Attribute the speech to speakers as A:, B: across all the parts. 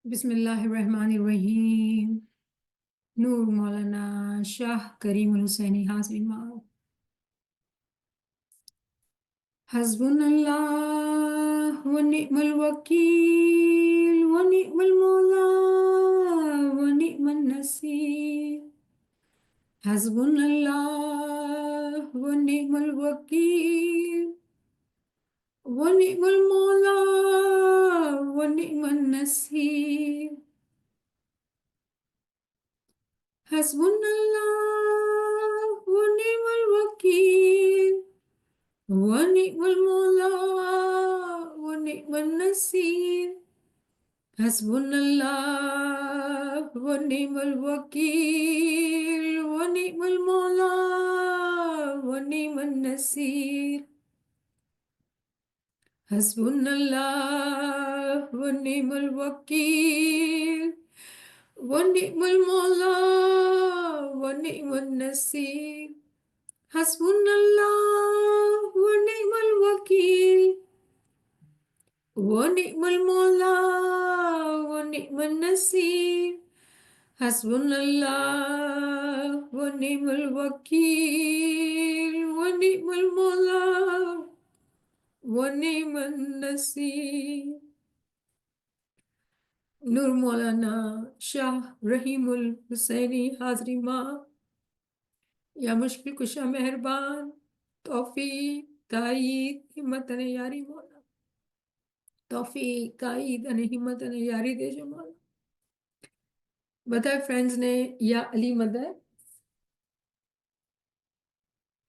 A: बिस्मिल्लाहिर्रहमानिर्रहीम। नूर मौलाना शाह करीमुल हुसैनी हाज़िर माओ। हस्बुनल्लाह व निअमल वकील व निअमल मौला व निअमन नसीर। हस्बुनल्लाह व निअमल वकील व निअमल मौला व निअमन नसीर। हस्बुनल्लाह व निअमल वकील व निअमल मौला व निअमन नसीर। हस्बुनल्लाह व निअमल वकील व निअमल मौला व निअमन नसीर। हस्बुनल्लाह व निअमल वकील व निअमल मौला व निअमन नसीर। हस्बुनल्लाह व निअमल वकील व निअमल मौला व निअमन नसीर। हस्बुनल्लाह व निअमल वकील व निअमल मौला व निअमन नसीर। नूर मौलाना शाह रहीमुल हुसैनी हाज़री माँ। या मुश्किल कुशा मेहरबान तौफीक ताईद हिम्मत अने यारी मौला। तौफीक ताईद अने हिम्मत अने यारी देजो मौला। બધા ફ્રેન્ડ્સને યા અલી મદદ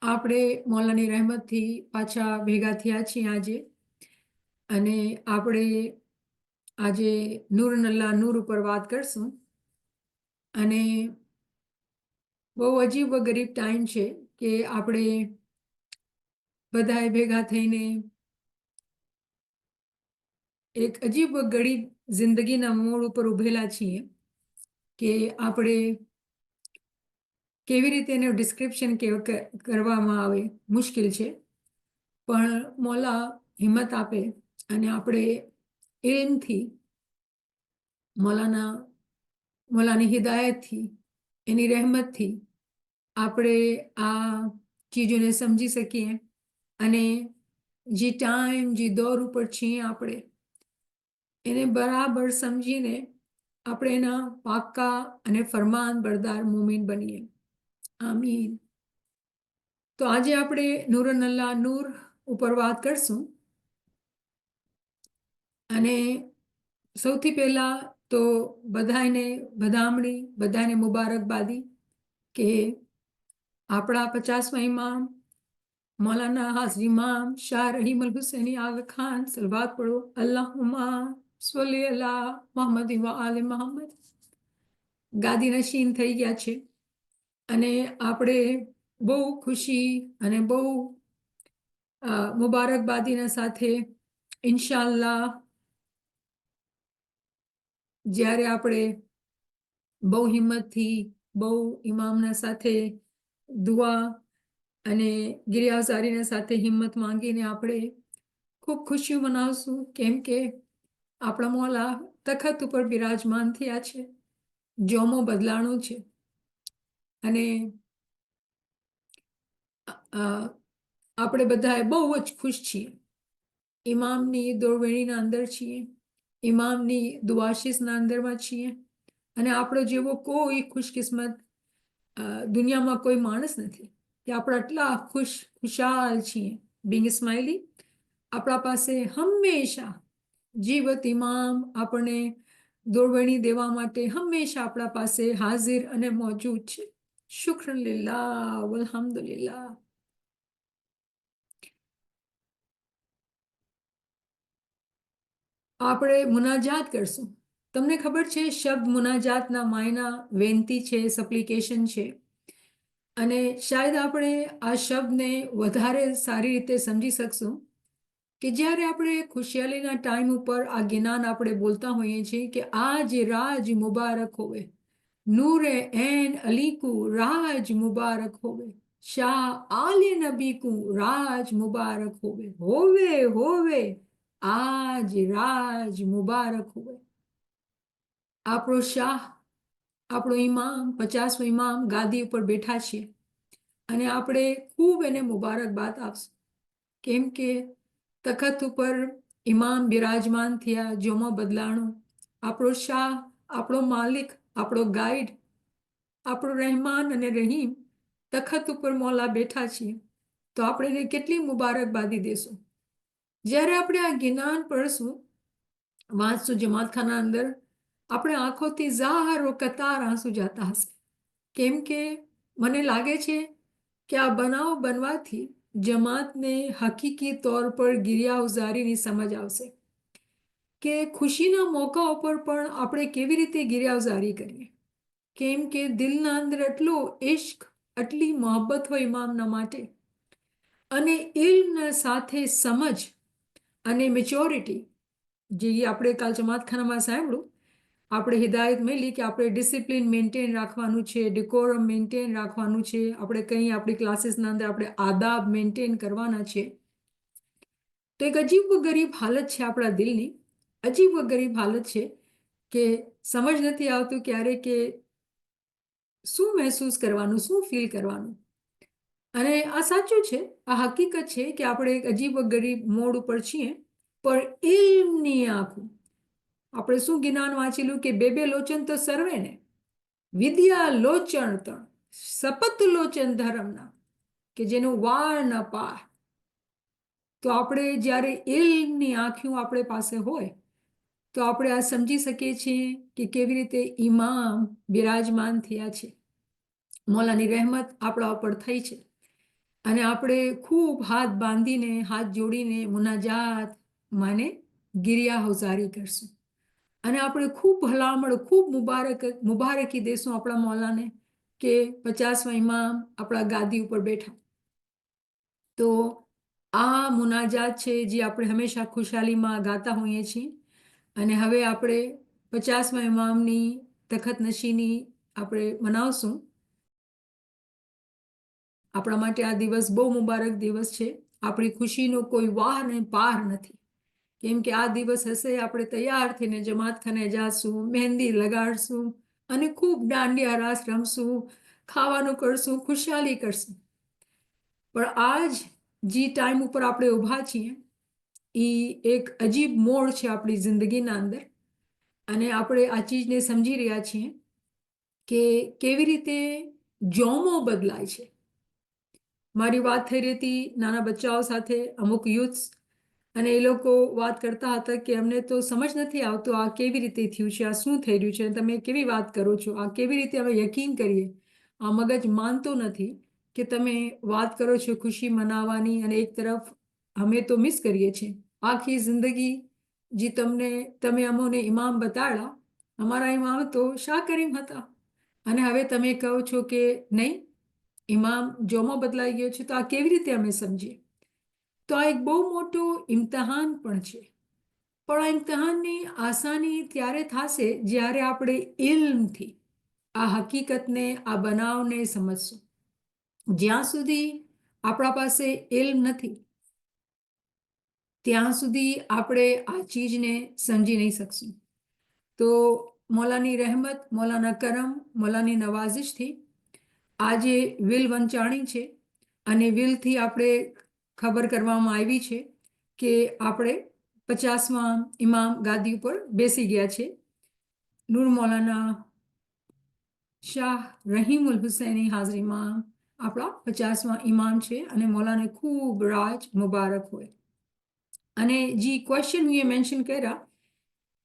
A: આપણે મૌલાની રહેમતથી પાછા ભેગા થયા છીએ આજે અને આપણે આજે નૂર નલ્લા નૂર ઉપર વાત કરશું અને બહુ અજીબ ગરીબ ટાઈમ છે કે આપણે બધાએ ભેગા થઈને એક અજીબ ગરીબ જિંદગીના મોડ ઉપર ઉભેલા છીએ કે આપણે કેવી રીતે એનું ડિસ્ક્રિપ્શન કરવામાં આવે મુશ્કેલ છે, પણ મૌલા હિંમત આપે અને આપણે ઇલ્મથી મૌલાની હિદાયતથી એની રહેમતથી આપણે આ ચીજોને સમજી શકીએ અને જે ટાઈમ જે દોર ઉપર છીએ આપણે એને બરાબર સમજીને આપણે એના પાક્કા અને ફરમાન બરદાર મુમીન બનીએ. આમીન. તો આજે આપણે નૂર નલ્લા નૂર ઉપર વાત કરશું અને સૌથી પહેલા તો બધાને મુબારકબાદી કે આપણા 50મા ઇમામ મૌલાના હાજરી ઇમામ શાહ રહીમુલ હુસૈની આગા ખાન સલવાત પઢો અલ્લાહુમ્મા સલ્લી અલા મુહમ્મદ વ આલે મુહમ્મદ ગાદી નશીન થઈ ગયા છે અને આપણે બહુ ખુશી અને બહુ મુબારકબાદીના સાથે ઇન્શાઅલ્લાહ જ્યારે આપણે બહુ હિંમતથી બહુ ઇમામના સાથે દુઆ અને ગિરિયાઝારીના સાથે હિંમત માંગીને આપણે ખૂબ ખુશીઓ મનાવશું, કેમ કે આપણા મૌલા તખત ઉપર બિરાજમાન થયા છે. જોમો બદલાણું છે અને આપણે બધાએ બહુ જ ખુશ છીએ. ઇમામની દોરવેણીના અંદર છીએ, ઇમામની દુઆશીસના અંદરમાં છીએ અને આપણો જેવો કોઈ ખુશકિસ્મત દુનિયામાં કોઈ માણસ નથી કે આપણે આટલા ખુશાલ છીએ. બિંગ સ્માઇલી આપણા પાસે હંમેશા જીવત ઇમામ આપણને દોરવેણી દેવા માટે હંમેશા આપણા પાસે હાજર અને મોજૂદ છે. શુક્રન લિલ્લાહ વલ્હમ્દુલિલ્લાહ. આપણે મુનાજાત કરશું. તમને ખબર છે શબ્દ મુનાજાતના માયના વેનતી છે, સપ્લિકેશન છે અને શાયદ આપણે આ શબ્દને વધારે સારી રીતે સમજી શકશું કે જ્યારે આપણે ખુશિયાલીના ટાઈમ ઉપર આ જ્ઞાન આપણે બોલતા હોઈએ છીએ કે આજ રાજ મુબારક હોવે, નૂરે એન અલીકુ રાજ મુબારક હોવે, શાહ આલે નબીકુ રાજ મુબારક હોવે, હોવે હોવે આજ રાજ મુબારક હોવે. આપણો શાહ, આપણો ઇમામ, 50મો ઇમામ ગાદી ઉપર બેઠા છીએ અને આપણે ખૂબ એને મુબારકબાદ આપશું, કેમ કે તખત ઉપર ઇમામ બિરાજમાન થયા, જોમો બદલાણો. આપણો શાહ, આપણો માલિક, આપણો ગાઈડ, આપણો રહેમાન અને રહીમ તખત ઉપર મોલા બેઠા છીએ, તો આપણે એને કેટલી મુબારકબાદી દેશું. જ્યારે આપણે આ જ્ઞાન પડશું, વાંચશું જમાતખાના અંદર, આપણે આંખોથી ઝારો કતાર આંસુ જાતા હશે, કેમ કે મને લાગે છે કે આ બનાવ બનવાથી જમાતને હકીકી તौर પર ગિરિયા ઉઝારીની સમજ આવશે કે ખુશીના મોકા ઉપર પણ આપણે કેવી રીતે ગિરિયા ઉઝારી કરીએ, કેમ કે દિલના અંદર એટલો ઇશ્ક, આટલી મોહબ્બત હોય ઇમામના માટે, અને ઇલ્મના સાથે સમજ અને મેચ્યોરિટી, જે આપણે કાલ જમાતખાનામાં સાંભળ્યું, આપણે હિદાયત મળી કે આપણે ડિસિપ્લિન મેન્ટેન રાખવાનું છે, ડિકોરમ મેન્ટેન રાખવાનું છે, આપણે કંઈ આપણી ક્લાસીસના અંદર આપણે આદાબ મેન્ટેન કરવાના છે. તો એક અજીબ ગરીબ હાલત છે આપણા દિલની, અજીબ ગરીબ હાલત છે કે સમજ નથી આવતું ક્યારે કે શું મહેસૂસ કરવાનું, શું ફીલ કરવાનું. અને આ સાચું છે, આ હકીકત છે કે આપણે એક અજીબ ગરીબ મોડ ઉપર છીએ, પણ ઇલ્મની આંખું, આપણે શું જ્ઞાન વાંચેલું કે બે લોચન તો સર્વે ને, વિદ્યા લોચન તણ, સપત લોચન ધર્મના, કે જેનું વાર ન પાર. તો આપણે જ્યારે ઇલ્મની આંખું આપણે પાસે હોય તો આપણે આ સમજી શકીએ છીએ કે કેવી રીતે ઇમામ બિરાજમાન થયા છે, મોલાની રહેમત આપણા ઉપર થઈ છે, અને આપણે ખૂબ હાથ બાંધીને, હાથ જોડીને મુનાજાત માને ગિરિયા હુઝારી કરશું, અને આપણે ખૂબ ભલામણ, ખૂબ મુબારકી દેશું આપણા મૌલાને કે 50મા ઇમામ આપણા ગાદી ઉપર બેઠા. તો આ મુનાજાત છે જે આપણે હંમેશા ખુશાલીમાં ગાતા હોઈએ છીએ, અને હવે આપણે 50મા ઇમામની તખત નશીની આપણે મનાવશું. આપણા માટે આ દિવસ બહુ મુબારક દિવસ છે, આપણી ખુશીનો કોઈ વાર ને પાર નથી, કેમ કે આ દિવસ હશે આપણે તૈયાર થઈને જમાતખાને જાશું, મહેંદી લગાડશું અને ખૂબ દાંડિયા રાસ રમશું, ખાવાનું કરશું, ખુશાલી કરશું. પણ આજ જે ટાઈમ ઉપર આપણે ઊભા છીએ એ એક અજીબ મોડ છે આપણી જિંદગીના અંદર, અને આપણે આ ચીજને સમજી રહ્યા છીએ કે કેવી રીતે જોમો બદલાય છે. મારી વાત થઈ રહી હતી નાના બચ્ચાઓ સાથે, અમુક યુથ્સ, અને એ લોકો વાત કરતા હતા કે અમને તો સમજ નથી આવતું આ કેવી રીતે થયું છે, આ શું થઈ રહ્યું છે, તમે કેવી વાત કરો છો, આ કેવી રીતે અમે યકીન કરીએ, આ મગજ માનતો નથી કે તમે વાત કરો છો ખુશી મનાવવાની, અને એક તરફ અમે તો મિસ કરીએ છીએ આખી જિંદગી જે તમે અમોને ઇમામ બતાડ્યા, અમારા ઇમામ તો શાહ કરીમ હતા, અને હવે તમે કહો છો કે નહીં ઇમામ જોમો બદલાઈ ગયો છે, તો આ કેવી રીતે અમે સમજીએ. તો આ એક બહુ મોટું ઇમ્તિહાન પણ છે, પણ આ ઇમ્તિહાનની આસાની ત્યારે થશે જ્યારે આપણે ઇલ્મથી આ હકીકતને, આ બનાવને સમજશું. જ્યાં સુધી આપણા પાસે ઇલ્મ નથી ત્યાં સુધી આપણે આ ચીજને સમજી નહીં શકશું. તો મૌલાની રહેમત, મૌલાના કરમ, મૌલાની નવાઝિશથી આજે વિલ વંચાણી છે, અને વિલથી આપણે ખબર કરવામાં આવી છે કે આપણે 50મા ઇમામ ગાદી ઉપર બેસી ગયા છે. નૂર મૌલાના શાહ રહીમુલ હુસૈની હાજરીમાં આપણા 50મા ઇમામ છે, અને મૌલાને ખૂબ રાજ મુબારક હોય. અને જે ક્વેશ્ચન હું એ મેન્શન કર્યા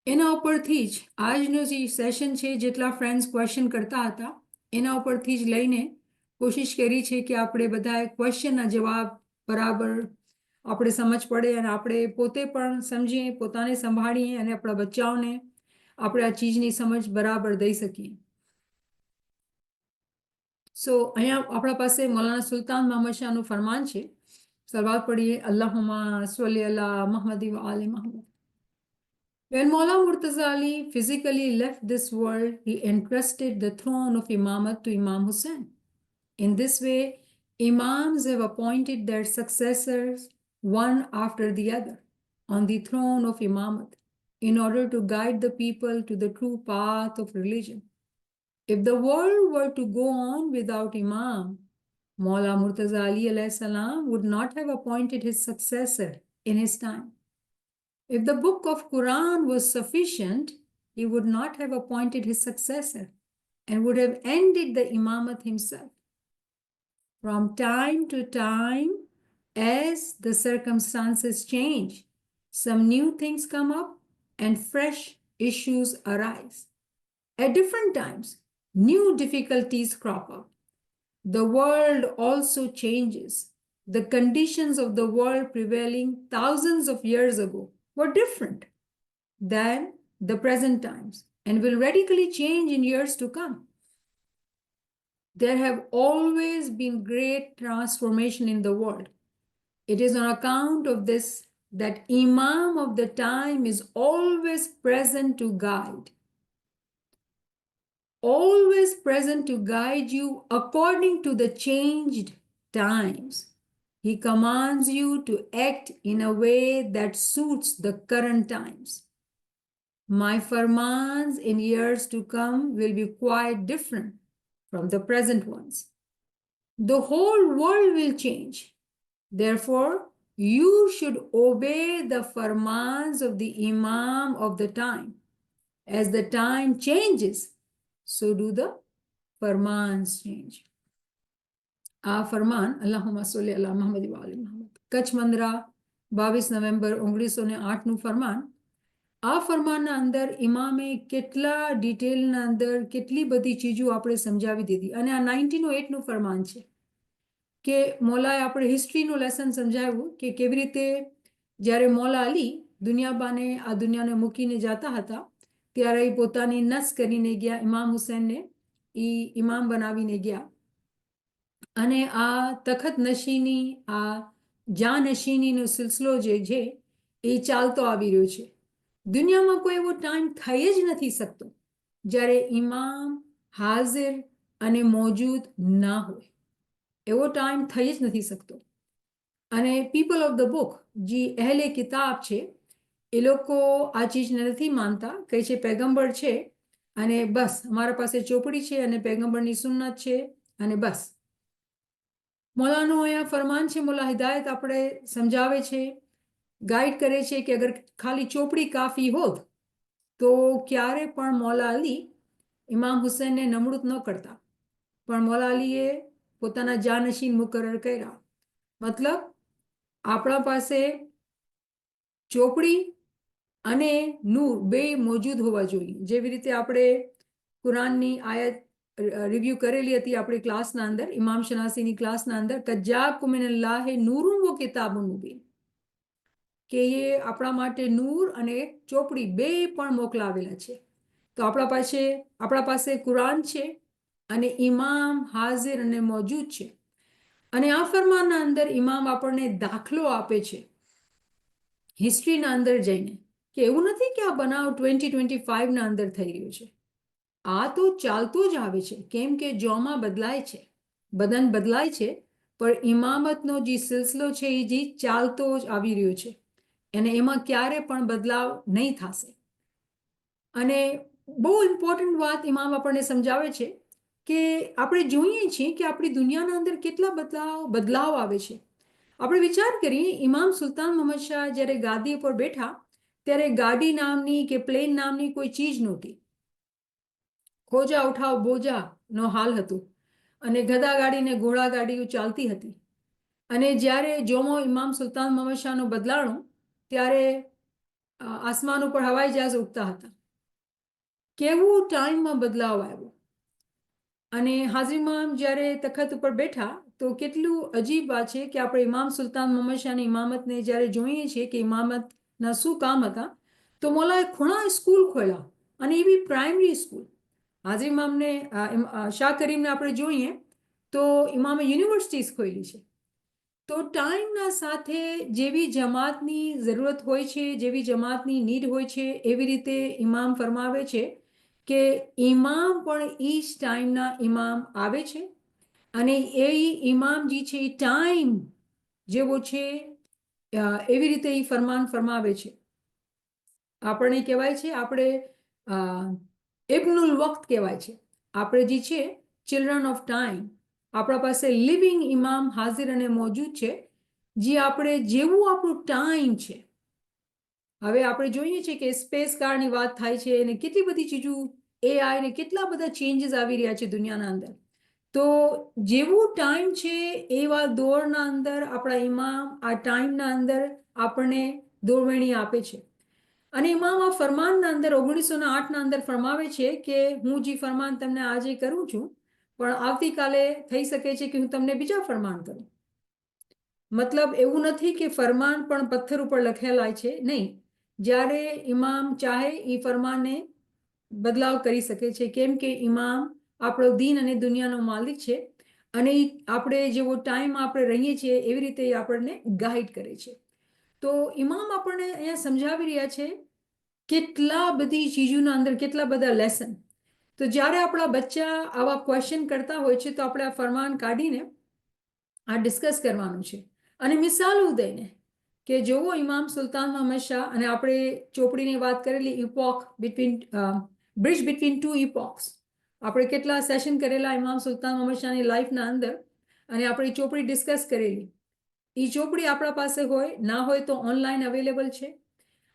A: એના ઉપરથી જ આજનો જે સેશન છે, જેટલા ફ્રેન્ડ્સ ક્વેશ્ચન કરતા હતા એના ઉપરથી જ લઈને કોશિશ કરી છે કે આપણે બધા ક્વેશ્ચનના જવાબ બરાબર આપણે સમજ પડે, અને આપણે પોતે પણ સમજીએ, પોતાને સંભાળીએ, અને આપણા બચ્ચાઓને આપણે આ ચીજની સમજ બરાબર દઈ શકીએ. સો અહીંયા આપણા પાસે મૌલાના સુલ્તાન મોહમ્મદ શાહનું ફરમાન છે. સલવાત પढ़िए अल्लाहुम्मा सल्ली अला मुहम्मद व आले Muhammad. When Maula Murtaza Ali physically left this world, he entrusted the throne of Imamat to Imam Hussain. In this way, Imams have appointed their successors one after the other on the throne of Imamat. in order to guide the people to the true path of religion. If the world were to go on without Imam, Maula Murtaza Ali alayhi salam would not have appointed his successor in his time. If the book of Quran was sufficient, he would not have appointed his successor and would have ended the imamat himself. From time to time, as the circumstances change, some new things come up and fresh issues arise. At different times, new difficulties crop up. The world also changes. The conditions of the world prevailing thousands of years ago were different than the present times and will radically change in years to come. There have always been great transformation in the world. It is on account of this that Imam of the time is always present to guide. Always present to guide you according to the changed times. He commands you to act in a way that suits the current times. My farmans in years to come will be quite different from the present ones. The whole world will change. Therefore, you should obey the farmans of the Imam of the time. As the time changes, so do the farmans change. આ ફરમાન અલ્લાહુમ્મા સલ્લી અલા મુહમ્મદ વ આલી Muhammad Kutch Mundra 22 November 1908 નું ફરમાન. આ ફરમાનના અંદર ઇમામે કેટલા ડિટેલના અંદર કેટલી બધી ચીજો આપણે સમજાવી દીધી અને આ 1908 નું ફરમાન છે કે મૌલાએ આપણે હિસ્ટ્રીનું લેસન સમજાવ્યું કે કેવી રીતે જ્યારે મૌલા અલી દુનિયાબાને આ દુનિયાને મૂકીને જતા હતા ત્યારે એ પોતાની નસ કરીને ગયા ઇમામ હુસૈનને એ ઇમામ બનાવીને ગયા અને આ તખત નશીની આ જાનશીનીનો સિલસિલો જે છે એ ચાલતો આવી રહ્યો છે. દુનિયામાં કોઈ એવો ટાઈમ થઈ જ નથી શકતો જ્યારે ઇમામ હાજર અને મોજૂદ ના હોય. એવો ટાઈમ થઈ જ નથી શકતો. અને પીપલ ઓફ ધ બુક જે અહેલે કિતાબ છે એ લોકો આ ચીજને નથી માનતા. કહે છે પેગમ્બર છે અને બસ અમારા પાસે ચોપડી છે અને પેગમ્બરની સુન્નત છે અને બસ. મૌલાનું અહીંયા ફરમાન છે, મૌલા હિદાયત આપણે સમજાવે છે, ગાઈડ કરે છે કે અગર ખાલી ચોપડી કાફી હોત તો ક્યારે પણ મૌલા અલી ઇમામ હુસૈનને નમણૂક ન કરતા, પણ મૌલા અલીએ પોતાના જાનશીન મુકરર કર્યા. મતલબ આપણા પાસે ચોપડી અને નૂર બે મોજૂદ હોવા જોઈએ. જેવી રીતે આપણે કુરાનની આયત રિવ્યુ કરેલી હતી આપણી ક્લાસના અંદર, ઇમામ શનાસીની ક્લાસના અંદર, કજાકુમ મિનલ્લાહી નૂરુન વ કિતાબુન મુબીન, કે એ આપણા માટે નૂર અને ચોપડી બે પણ મોકલાવેલા છે. તો આપણા પાસે કુરાન છે અને ઇમામ હાજર અને મોજૂદ છે. અને આ ફરમાનના અંદર ઇમામ આપણને દાખલો આપે છે હિસ્ટ્રીના અંદર જઈને કે એવું નથી કે આ બનાવ 2025ના અંદર થઈ રહ્યો છે. આ તો ચાલતો જ આવે છે, કેમ કે જોમાં બદલાય છે, બદન બદલાય છે, પણ ઇમામતનો જે સિલસિલો છે એ જે ચાલતો જ આવી રહ્યો છે અને એમાં ક્યારે પણ બદલાવ નહીં થશે. અને બહુ ઇમ્પોર્ટન્ટ વાત ઇમામ આપણને સમજાવે છે કે આપણે જોઈએ છીએ કે આપણી દુનિયાના અંદર કેટલા બદલાવ આવે છે. આપણે વિચાર કરીએ, ઇમામ સુલતાન મોહમ્મદ શાહ જ્યારે ગાદી ઉપર બેઠા ત્યારે ગાડી નામની કે પ્લેન નામની કોઈ ચીજ નહોતી. ખોજા ઉઠાવ બોજાનો હાલ હતું અને ગધા ગાડી ને ઘોડા ગાડીઓ ચાલતી હતી. અને જ્યારે જોમો ઇમામ સુલતાન મોહમ્મદ શાહનો બદલાણો ત્યારે આસમાન ઉપર હવાઈ જહાજ ઉડતા હતા. કેવું ટાઈમમાં બદલાવ આવ્યો. અને હાજી ઇમામ જ્યારે તખત ઉપર બેઠા તો કેટલું અજીબ વાત છે કે આપણે ઇમામ સુલતાન મોહમ્મદ શાહની ઇમામતને જ્યારે જોઈએ છીએ કે ઇમામતના શું કામ હતા, તો મૌલાએ ઘણા સ્કૂલ ખોલ્યા અને એવી પ્રાઇમરી સ્કૂલ. હાજી ઇમામને શાહ કરીમને આપણે જોઈએ તો ઇમામે યુનિવર્સિટીઝ ખોલી છે. તો ટાઈમના સાથે જેવી જમાતની જરૂરત હોય છે, જેવી જમાતની નીડ હોય છે, એવી રીતે ઇમામ ફરમાવે છે કે ઇમામ પણ એ જ ટાઈમના ઇમામ આવે છે અને એ ઇમામ જે છે એ ટાઈમ જેવો છે એવી રીતે એ ફરમાન ફરમાવે છે. આપણે કહેવાય છે આપણે ઇબ્નુલ વક્ત કહેવાય છે. આપણે જે છે ચિલ્ડ્રન ઓફ ટાઈમ, આપણા પાસે લિવિંગ ઇમામ હાજર અને મોજૂદ છે, જે આપણે જેવું આપણું ટાઈમ છે. હવે આપણે જોઈએ છીએ કે સ્પેસ કારની વાત થાય છે અને કેટલી બધી ચીજો એઆઈ ને કેટલા બધા ચેન્જીસ આવી રહ્યા છે દુનિયાના અંદર. તો જેવું ટાઈમ છે એવા દોરના અંદર આપણા ઇમામ આ ટાઈમના અંદર આપણને દોરવેણી આપે છે. અને ઇમામ આ ફરમાનના અંદર 1908ના અંદર ફરમાવે છે કે હું જે ફરમાન તમને આજે કરું છું પણ આવતીકાલે થઈ શકે છે કે હું તમને બીજા ફરમાન કરું. મતલબ એવું નથી કે ફરમાન પણ પથ્થર ઉપર લખેલા છે, નહીં. જ્યારે ઇમામ ચાહે એ ફરમાનને બદલાવ કરી શકે છે, કેમ કે ઇમામ આપણો દીન અને દુનિયાનો માલિક છે અને આપણે જેવો ટાઈમ આપણે રહીએ છીએ એવી રીતે એ આપણને ગાઈડ કરે છે. તો ઇમામ આપણને અહીંયા સમજાવી રહ્યા છે કેટલા બધી ચીજોના અંદર કેટલા બધા લેસન. તો જ્યારે આપણા બચ્ચા આવા ક્વેશ્ચન કરતા હોય છે તો આપણે આ ફરમાન કાઢીને આ ડિસ્કસ કરવાનું છે અને મિસાલો દઈને કે જોવો ઇમામ સુલતાન અહમદ શાહ, અને આપણે ચોપડીની વાત કરેલી ઇપોક બિટવીન બ્રિજ બિટવીન ટુ ઇપોક્સ, આપણે કેટલા સેશન કરેલા ઇમામ સુલતાન અહમદ શાહની લાઈફના અંદર અને આપણે ચોપડી ડિસ્કસ કરેલી. એ ચોપડી આપણા પાસે હોય ના હોય તો ઓનલાઈન અવેલેબલ છે.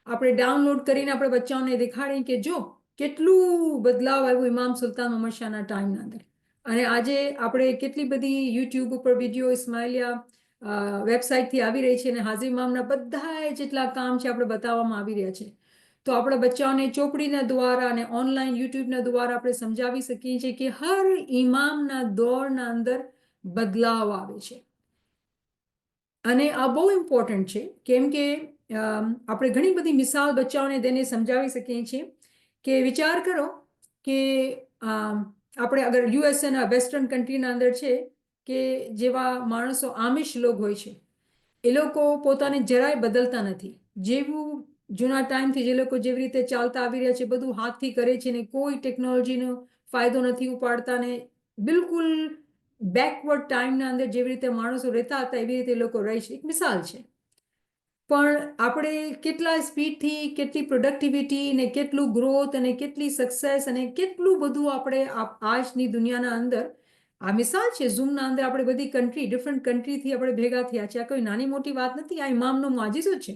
A: આપણે ડાઉનલોડ કરીને આપણે બચ્ચાઓને દેખાડીએ કે જો કેટલું બદલાવ આવ્યું ઇમામ સુલતાન અહમદ શાહના ટાઈમના અંદર. અને આજે આપણે કેટલી બધી યુટ્યુબ ઉપર વિડીયો ઇસ્માઇલિયા વેબસાઇટથી આવી રહી છે અને હાજી ઇમામના બધા જેટલા કામ છે આપણે બતાવવામાં આવી રહ્યા છે. તો આપણા બચ્ચાઓને ચોપડીના દ્વારા અને ઓનલાઈન યુટ્યુબના દ્વારા આપણે સમજાવી શકીએ છીએ કે હર ઇમામના દોરના અંદર બદલાવ આવે છે. અને આ બહુ ઇમ્પોર્ટન્ટ છે કેમ કે આપણે ઘણી બધી મિસાલ બચ્ચાઓને તેને સમજાવી શકીએ છીએ કે વિચાર કરો કે આપણે અગર યુએસએના વેસ્ટર્ન કન્ટ્રીના અંદર છે કે જેવા માણસો આમિશ લોક હોય છે, એ લોકો પોતાને જરાય બદલતા નથી. જેવું જૂના ટાઈમથી જે લોકો જેવી રીતે ચાલતા આવી રહ્યા છે બધું હાથથી કરે છે ને કોઈ ટેકનોલોજીનો ફાયદો નથી ઉપાડતા ને બિલકુલ બેકવર્ડ ટાઈમના અંદર જેવી રીતે માણસો રહેતા હતા એવી રીતે લોકો રહે છે. એક મિસાલ છે. પણ આપણે કેટલા સ્પીડથી કેટલી પ્રોડક્ટિવિટી ને કેટલું ગ્રોથ અને કેટલી સક્સેસ અને કેટલું બધું આપણે આજની દુનિયાના અંદર આ મિસાલ છે. ઝૂમના અંદર આપણે બધી કન્ટ્રી ડિફરન્ટ કન્ટ્રીથી આપણે ભેગા થયા છે. આ કોઈ નાની મોટી વાત નથી. આ ઇમામનો માજીઝો છે.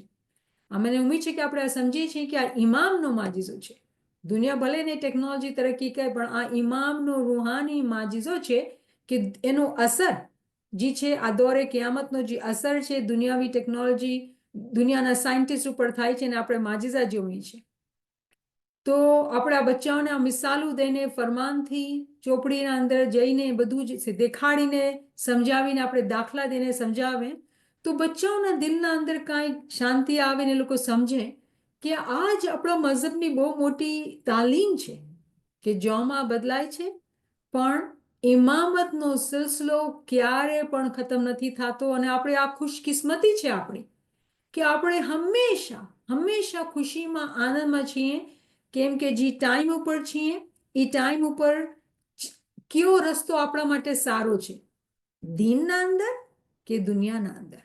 A: મને ઉમ્મીદ છે કે આપણે આ સમજીએ છીએ કે આ ઇમામનો માજીઝો છે. દુનિયા ભલે ને ટેકનોલોજી તરક્કી કરે પણ આ ઇમામનો રૂહાની માજીઝો છે કે એનો અસર જે છે આ દોરે કિયામતનો જે અસર છે દુનિયાવી ટેકનોલોજી દુનિયાના સાયન્ટિસ્ટ ઉપર થાય છે અને આપણે માજીઝા જોઈએ છીએ. તો આપણા બચ્ચાઓને આ મિસાલો દઈને ફરમાનથી ચોપડીના અંદર જઈને બધું જ દેખાડીને સમજાવીને આપણે દાખલા દઈને સમજાવે તો બચ્ચાઓના દિલના અંદર કાંઈ શાંતિ આવે ને લોકો સમજે કે આ જ આપણા મઝહબની બહુ મોટી તાલીમ છે કે જોમાં બદલાય છે પણ ઇમામતનો સિલસિલો ક્યારે પણ ખતમ નથી થતો. અને આપણે આ ખુશકિસ્મતી છે આપણી કે આપણે હંમેશા હંમેશા ખુશીમાં આનંદમાં છીએ કેમ કે જે ટાઈમ ઉપર છીએ એ ટાઈમ ઉપર કયો રસ્તો આપણા માટે સારો છે, દીનના અંદર કે દુનિયાના અંદર,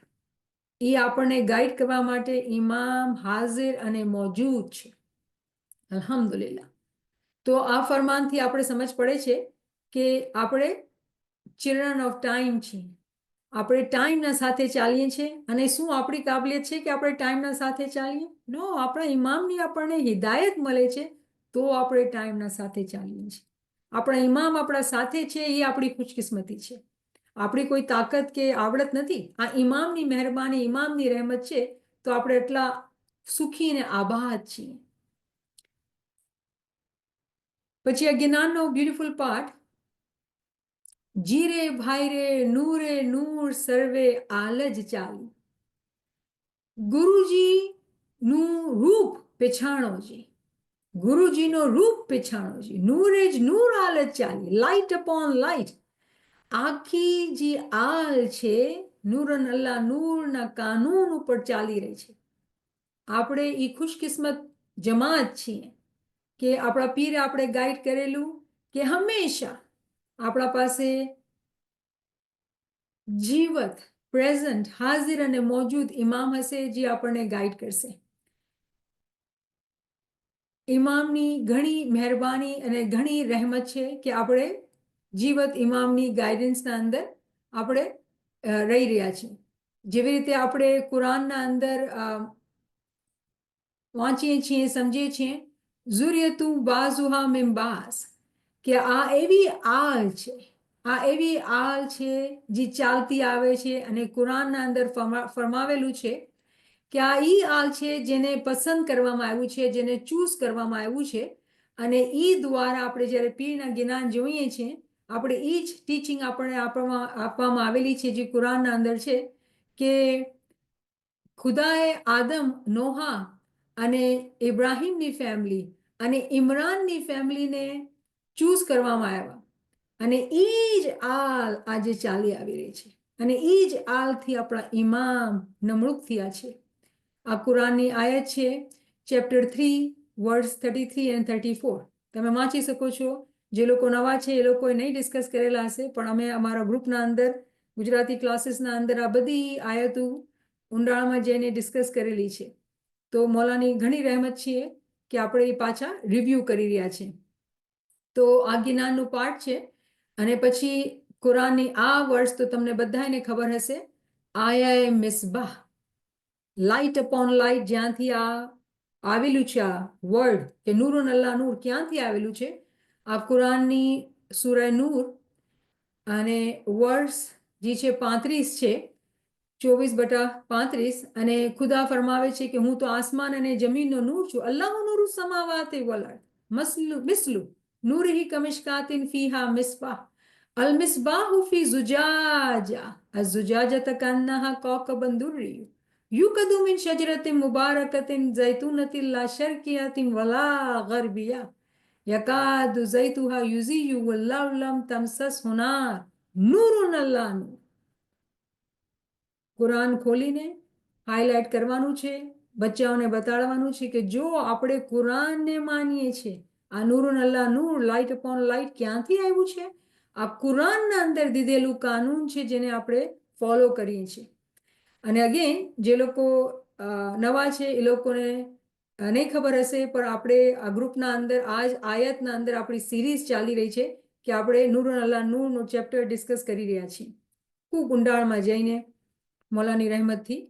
A: એ આપણને ગાઈડ કરવા માટે ઇમામ હાજર અને મોજૂદ છે. અલ્હમ્દુલિલ્લાહ. તો આ ફરમાનથી આપણે સમજ પડે છે કે આપણે ચિલ્ડ્રન ઓફ ટાઈમ છીએ. આપણે ટાઈમના સાથે ચાલીએ છીએ. અને શું આપણી કાબલિયત છે કે આપણે ટાઈમના સાથે ચાલીએ? નો. આપણા ઇમામની આપણને હિદાયત મળે છે તો આપણે ટાઈમના સાથે ચાલીએ છીએ. આપણા ઇમામ આપણા સાથે છે એ આપણી ખુશકિસ્મતી છે. આપણી કોઈ તાકાત કે આવડત નથી. આ ઇમામની મહેરબાની ઇમામની રહેમત છે તો આપણે એટલા સુખી અને આબાદ છીએ. પછી આ જ્ઞાનનો બ્યુટીફુલ પાર્ટ, જીરે ભાઈ રે નૂરે નૂર સર્વે આલજ ચાલી. ગુરુજીનું રૂપ પેછાણોજી, ગુરુજીનો રૂપ પેછાણોજી, નૂરે જ નૂર આલજ ચાલી, લાઇટ અપોન લાઇટ. આખી જે આલ છે નૂરન અલ્લાહ નૂરના કાનૂન ઉપર ચાલી રહી છે. આપણે એ ખુશકિસ્મત જમાત છીએ કે આપણા પીરે આપણે ગાઈડ કરેલું કે હંમેશા આપણા પાસે જીવત પ્રેઝન્ટ હાજર અને મોજૂદ ઇમામ હશે જે આપણને ગાઈડ કરશે. ઇમામની ઘણી મહેરબાની અને ઘણી રહેમત છે કે આપણે જીવત ઇમામની ગાઈડન્સના અંદર આપણે રહી રહ્યા છીએ. જેવી રીતે આપણે કુરાનના અંદર વાંચીએ છીએ, સમજીએ છીએ, ઝુરિયતું બાઝુહા મિન બાઝ, કે આ એવી આલ છે, આ એવી આલ છે જે ચાલતી આવે છે, અને કુરાનના અંદર ફરમાવેલું છે કે આ ઈ આલ છે જેને પસંદ કરવામાં આવ્યું છે, જેને ચૂઝ કરવામાં આવ્યું છે, અને ઈ દ્વારા આપણે જ્યારે પીરના જ્ઞાન જોઈએ છીએ, આપણે ઈ જ ટીચિંગ આપણે આપવામાં આવેલી છે જે કુરાનના અંદર છે કે ખુદાએ આદમ, નોહા અને ઇબ્રાહીમની ફેમિલી અને ઇમરાનની ફેમિલીને ચૂઝ કરવામાં આવ્યા, અને એ જ આલ આજે ચાલી આવી રહી છે, અને એ જ આલથી આપણા ઇમામ નમણૂક થયા છે. આ કુરાનની આયત છે, ચેપ્ટર 3 વર્સ 33 અને 34. તમે વાંચી શકો છો. જે લોકો નવા છે એ લોકોએ નહીં ડિસ્કસ કરેલા હશે, પણ અમે અમારા ગ્રુપના અંદર, ગુજરાતી ક્લાસીસના અંદર આ બધી આયતો ઊંડાણમાં જઈને ડિસ્કસ કરેલી છે. તો મૌલાની ઘણી રહેમત છીએ કે આપણે એ પાછા રિવ્યૂ કરી રહ્યા છીએ. તો આ જ્ઞાનનું પાઠ છે. અને પછી કુરાનની આ વર્સ તો તમને બધાને ખબર હશે, આયા મિસબાહ, લાઇટ અપોન લાઇટ, જ્યાંથી આ આવેલું છે આ વર્ડ કે નૂરુન અલ્લાહ નૂર, ક્યાંથી આવેલું છે? આ કુરાનની સૂરા નૂર અને વર્સ જે છે 35 છે, 24/35. અને ખુદા ફરમાવે છે કે હું તો આસમાન અને જમીનનો નૂર છું. અલ્લાહુ નૂરુ સમાવાતિ વલ અર્દ મિસ્લુ નૂરિહી કમિશ્કાતિન ફીહા મિસ્બાહ અલ મિસ્બાહુ ફી ઝુજાજા અઝ્ઝુજાજત કન્નહા કૌકબન દુર્રી યુકદુ મિન શજરતિન મુબારકતિન ઝૈતુનતિન લા શર્કિયતિન વલા ગરબિયા યકાદુ ઝૈતુહા યુઝિયુ વલ્લાહુ લમ તમસસહુ નાર નૂરુન અલ્લાહ નૂર. કુરાન ખોલીને હાઇલાઇટ કરવાનું છે, બચ્ચાઓને બતાડવાનું છે કે જો આપણે કુરાનને માનીએ છીએ, આ નૂરુન અલ્લાહ નૂર, લાઇટ અપોન લાઇટ ક્યાંથી આવ્યું છે? આ કુરાનના અંદર દીધેલું કાનૂન છે જેને આપણે ફોલો કરીએ છીએ. અને અગેન જે લોકો નવા છે એ લોકોને નહીં ખબર હશે, પણ આપણે આ ગ્રુપના અંદર આજ આયતના અંદર આપણી સિરીઝ ચાલી રહી છે કે આપણે નૂરુન અલ્લાહ નૂરનું ચેપ્ટર ડિસ્કસ કરી રહ્યા છીએ ખૂબ ઊંડાણમાં જઈને મૌલાની રહેમતથી.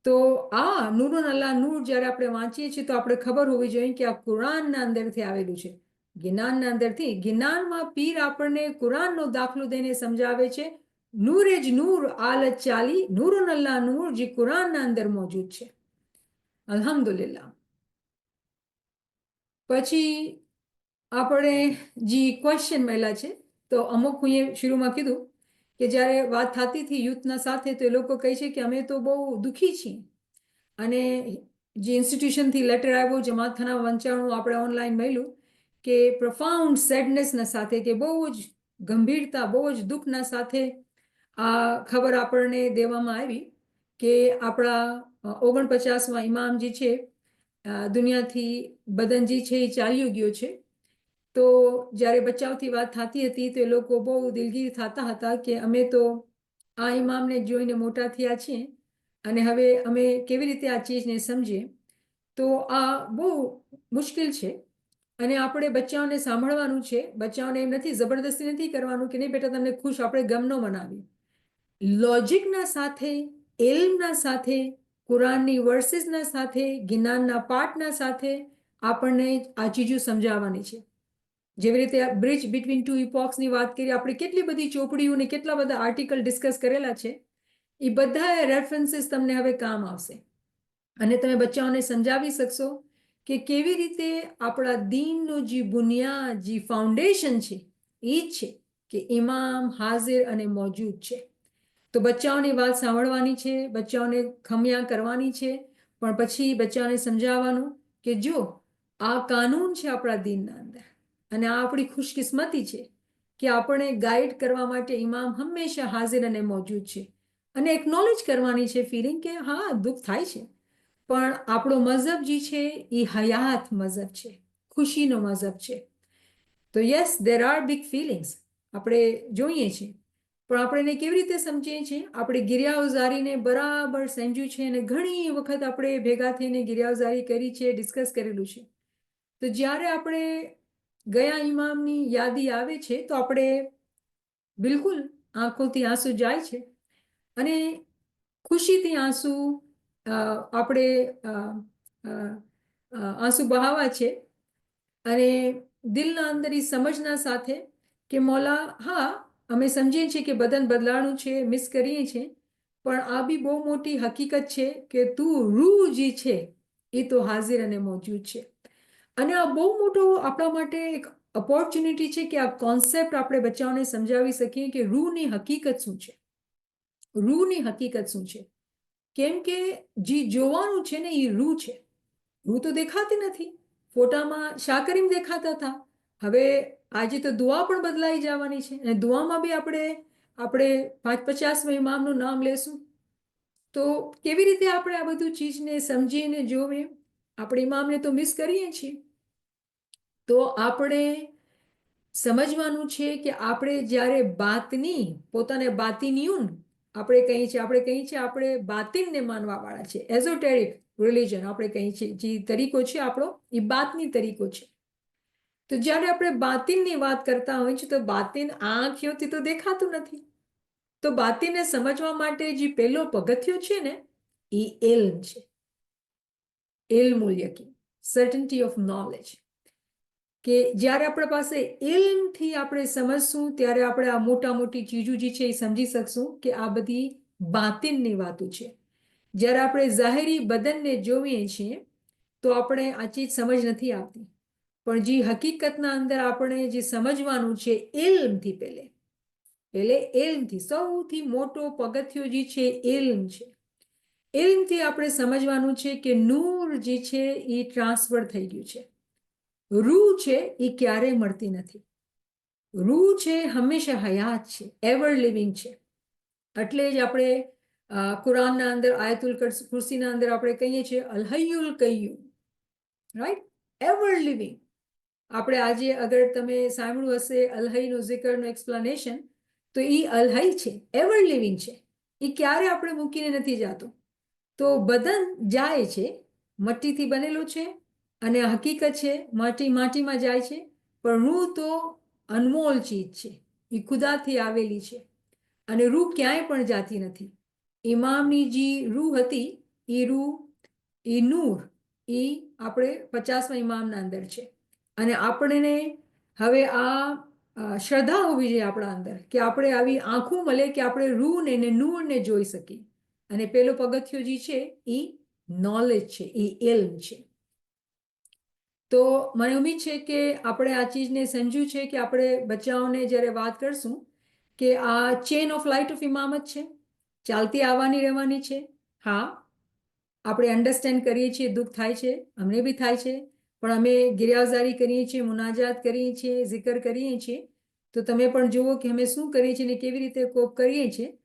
A: તો આ નૂરુન અલ્લાહ નૂર જ્યારે આપણે વાંચીએ છીએ તો આપણે ખબર હોવી જોઈએ કે આ કુરાનના અંદરથી આવેલું છે, જ્ઞાનના અંદરથી. જ્ઞાનમાં પીર આપણને કુરાનનો દાખલો દઈને સમજાવે છે, નૂરે જ નૂર આલત ચાલી, નૂરુન અલ્લાહ નૂર જે કુરાનના અંદર મોજૂદ છે. અલ્હમ્દુલિલ્લાહ. પછી આપણે જે ક્વેશ્ચન મળ્યા છે, તો અમુક હું એ શરૂમાં કીધું કે જ્યારે વાત થતી હતી યુથના સાથે, તો એ લોકો કહે છે કે અમે તો બહુ દુઃખી છીએ, અને જે ઇન્સ્ટિટ્યુશનથી લેટર આવ્યો, જમાતખાના વંચાણું આપણે ઓનલાઈન મળ્યું કે પ્રોફાઉન્ડ સેડનેસના સાથે, કે બહુ જ ગંભીરતા, બહુ જ દુઃખના સાથે આ ખબર આપણને દેવામાં આવી કે આપણા 49મા ઇમામ જે છે દુનિયાથી બદનજી છે એ ચાલ્યું ગયો છે. તો જ્યારે બચાવથી વાત થતી હતી તો એ લોકો બહુ દિલગીર થતા હતા કે અમે તો આ ઇમામને જોઈને મોટા થયા છીએ, અને હવે અમે કેવી રીતે આ ચીજને સમજીએ. તો આ બહુ મુશ્કેલ છે, અને આપણે બચ્ચાઓને સાંભળવાનું છે. બચ્ચાઓને એમ નથી, જબરદસ્તી નથી કરવાનું કે નહીં બેટા તમને ખુશ, આપણે ગમ ન મનાવીએ. લોજિકના સાથે, ઇલ્મના સાથે, કુરાનની વર્સિસના સાથે, જ્ઞાનના પાઠના સાથે આપણને આ ચીજો સમજાવવાની છે. જેવી રીતે બ્રિજ બિટવીન ટુ ઇપોક્સની વાત કરી, આપણે કેટલી બધી ચોપડીઓ અને કેટલા બધા આર્ટિકલ ડિસ્કસ કરેલા છે, એ બધા રેફરન્સીસ તમને હવે કામ આવશે, અને તમે બચ્ચાઓને સમજાવી શકશો કે કેવી રીતે આપણા દીનનું જે બુનિયાદ, જે ફાઉન્ડેશન છે એ જ છે કે ઇમામ હાજર અને મોજૂદ છે. તો બચ્ચાઓની વાત સાંભળવાની છે, બચ્ચાઓને ખમિયા કરવાની છે, પણ પછી બચ્ચાઓને સમજાવવાનું કે જો આ કાનૂન છે આપણા દીનના અંદર, અને આ આપણી ખુશકિસ્મતી છે કે આપણે ગાઈડ કરવા માટે ઇમામ હંમેશા હાજર અને મોજૂદ છે. અને એકનોલેજ કરવાની છે ફિલિંગ કે હા દુઃખ થાય છે, પણ આપણો મઝહબ જે છે એ હયાત મઝહબ છે, ખુશીનો મઝહબ છે. તો yes, there are big feelings આપણે જોઈએ છીએ, પણ આપણે એને કેવી રીતે સમજીએ છીએ? આપણે ગિરિયાઓઝારીને બરાબર સમજ્યું છે, અને ઘણી વખત આપણે ભેગા થઈને ગિરિયાઓઝારી કરી છે, ડિસ્કસ કરેલું છે. તો જ્યારે આપણે ગયા ઇમામની યાદી આવે છે તો આપણે બિલકુલ આંખોથી આંસુ જાય છે અને ખુશીથી આંસુ આપણે આંસુ બહાવા છે અને દિલના અંદર એ સમજના સાથે કે મોલા હા અમે સમજીએ છીએ કે બદન બદલાણું છે મિસ કરીએ છીએ પણ આ બી બહુ મોટી હકીકત છે કે તું રૂહ જે છે એ તો હાજર અને મોજૂદ છે અને આ બહુ મોટો આપણા માટે એક ઓપોર્ચ્યુનિટી છે કે આ કોન્સેપ્ટ આપણે બચ્ચાઓને સમજાવી શકીએ કે રૂહની હકીકત શું છે રૂહની હકીકત શું છે કેમ કે જે જોવાનું છે ને એ રૂહ છે રૂહ તો દેખાતી નથી ફોટામાં શાકરીમ દેખાતા હતા હવે આજે તો દુઆ પણ બદલાઈ જવાની છે અને દુઆમાં બી આપણે 50 ઇમામનું નામ લેશું તો કેવી રીતે આપણે આ બધું ચીજને સમજીને જોવે આપણે ઇમામને તો મિસ કરીએ છીએ તો આપણે સમજવાનું છે કે આપણે જ્યારે બાતની પોતાને બાતિનિયુન આપણે કહીએ છીએ આપણે બાતિનને માનવાવાળા છે એઝોટેરિક રિલિજન આપણે કહીએ છીએ જે તરીકો છે આપણો એ બાતની તરીકો છે તો જ્યારે આપણે બાતિનની વાત કરતા હોઈએ છીએ તો બાતિન આંખોથી તો દેખાતું નથી તો બાતિનને સમજવા માટે જે પહેલો પગથિયો છે ને એ ઇલ્મ છે ઇલ્મુલ યકીન સર્ટનિટી ઓફ નોલેજ કે જ્યારે આપણા પાસે ઇલ્મથી આપણે સમજશું ત્યારે આપણે આ મોટી ચીજો જે છે એ સમજી શકશું કે આ બધી બાતિનની વાતો છે જ્યારે આપણે જાહેરી બદનને જોઈએ છીએ તો આપણે આ ચીજ સમજ નથી આવતી પણ જે હકીકતના અંદર આપણે જે સમજવાનું છે ઇલ્મથી પહેલે ઇલ્મથી સૌથી મોટો પગથિયો જે છે ઇલ્મ છે ઇલ્મથી આપણે સમજવાનું છે કે નૂર જે છે એ ટ્રાન્સફર થઈ ગયું છે રૂહ છે એ ક્યારેય મળતી નથી રૂહ છે હંમેશા હયાત છે એવર લિવિંગ છે એટલે જ આપણે કુરાનના અંદર આયતુલ કુર્સીના અંદર આપણે કહીએ છીએ અલહૈયુલ કય્યુમ રાઈટ એવર લિવિંગ આપણે આજે અગર તમે સાંભળ્યું હશે અલહૈનું ઝિકરનું એક્સપ્લેનેશન તો એ અલહૈ છે એવર લિવિંગ છે એ ક્યારે આપણે મૂકીને નથી જતો તો બદન જાય છે મટ્ટીથી બનેલું છે અને હકીકત છે માટીમાં જાય છે પણ રૂહ તો અનમોલ ચીજ છે એ ખુદાથી આવેલી છે અને રૂહ ક્યાંય પણ જાતી નથી ઇમામની જે રૂહ હતી એ રૂહ એ નૂર એ આપણે 50મા ઇમામના અંદર છે અને આપણને હવે આ શ્રદ્ધા હોવી જોઈએ આપણા અંદર કે આપણે આવી આંખો મળે કે આપણે રૂહને ને નૂરને જોઈ શકીએ અને પેલો પગથિયો જે છે એ નોલેજ છે એ ઇલ્મ છે તો મને ઉમ્મીદ છે કે આપણે આ ચીજને સમજ્યું છે કે આપણે બચ્ચાઓને જ્યારે વાત કરશું કે આ ચેન ઓફ લાઇટ ઓફ ઇમામત છે ચાલતી આવવાની રહેવાની છે હા આપણે અન્ડરસ્ટેન્ડ કરીએ છીએ દુઃખ થાય છે અમને બી થાય છે પણ અમે ગિરિયાઝારી કરીએ છીએ મુનાજાત કરીએ છીએ zikr કરીએ છીએ તો તમે પણ જુઓ કે અમે શું કરીએ છીએ ને કેવી રીતે કોપ કરીએ છીએ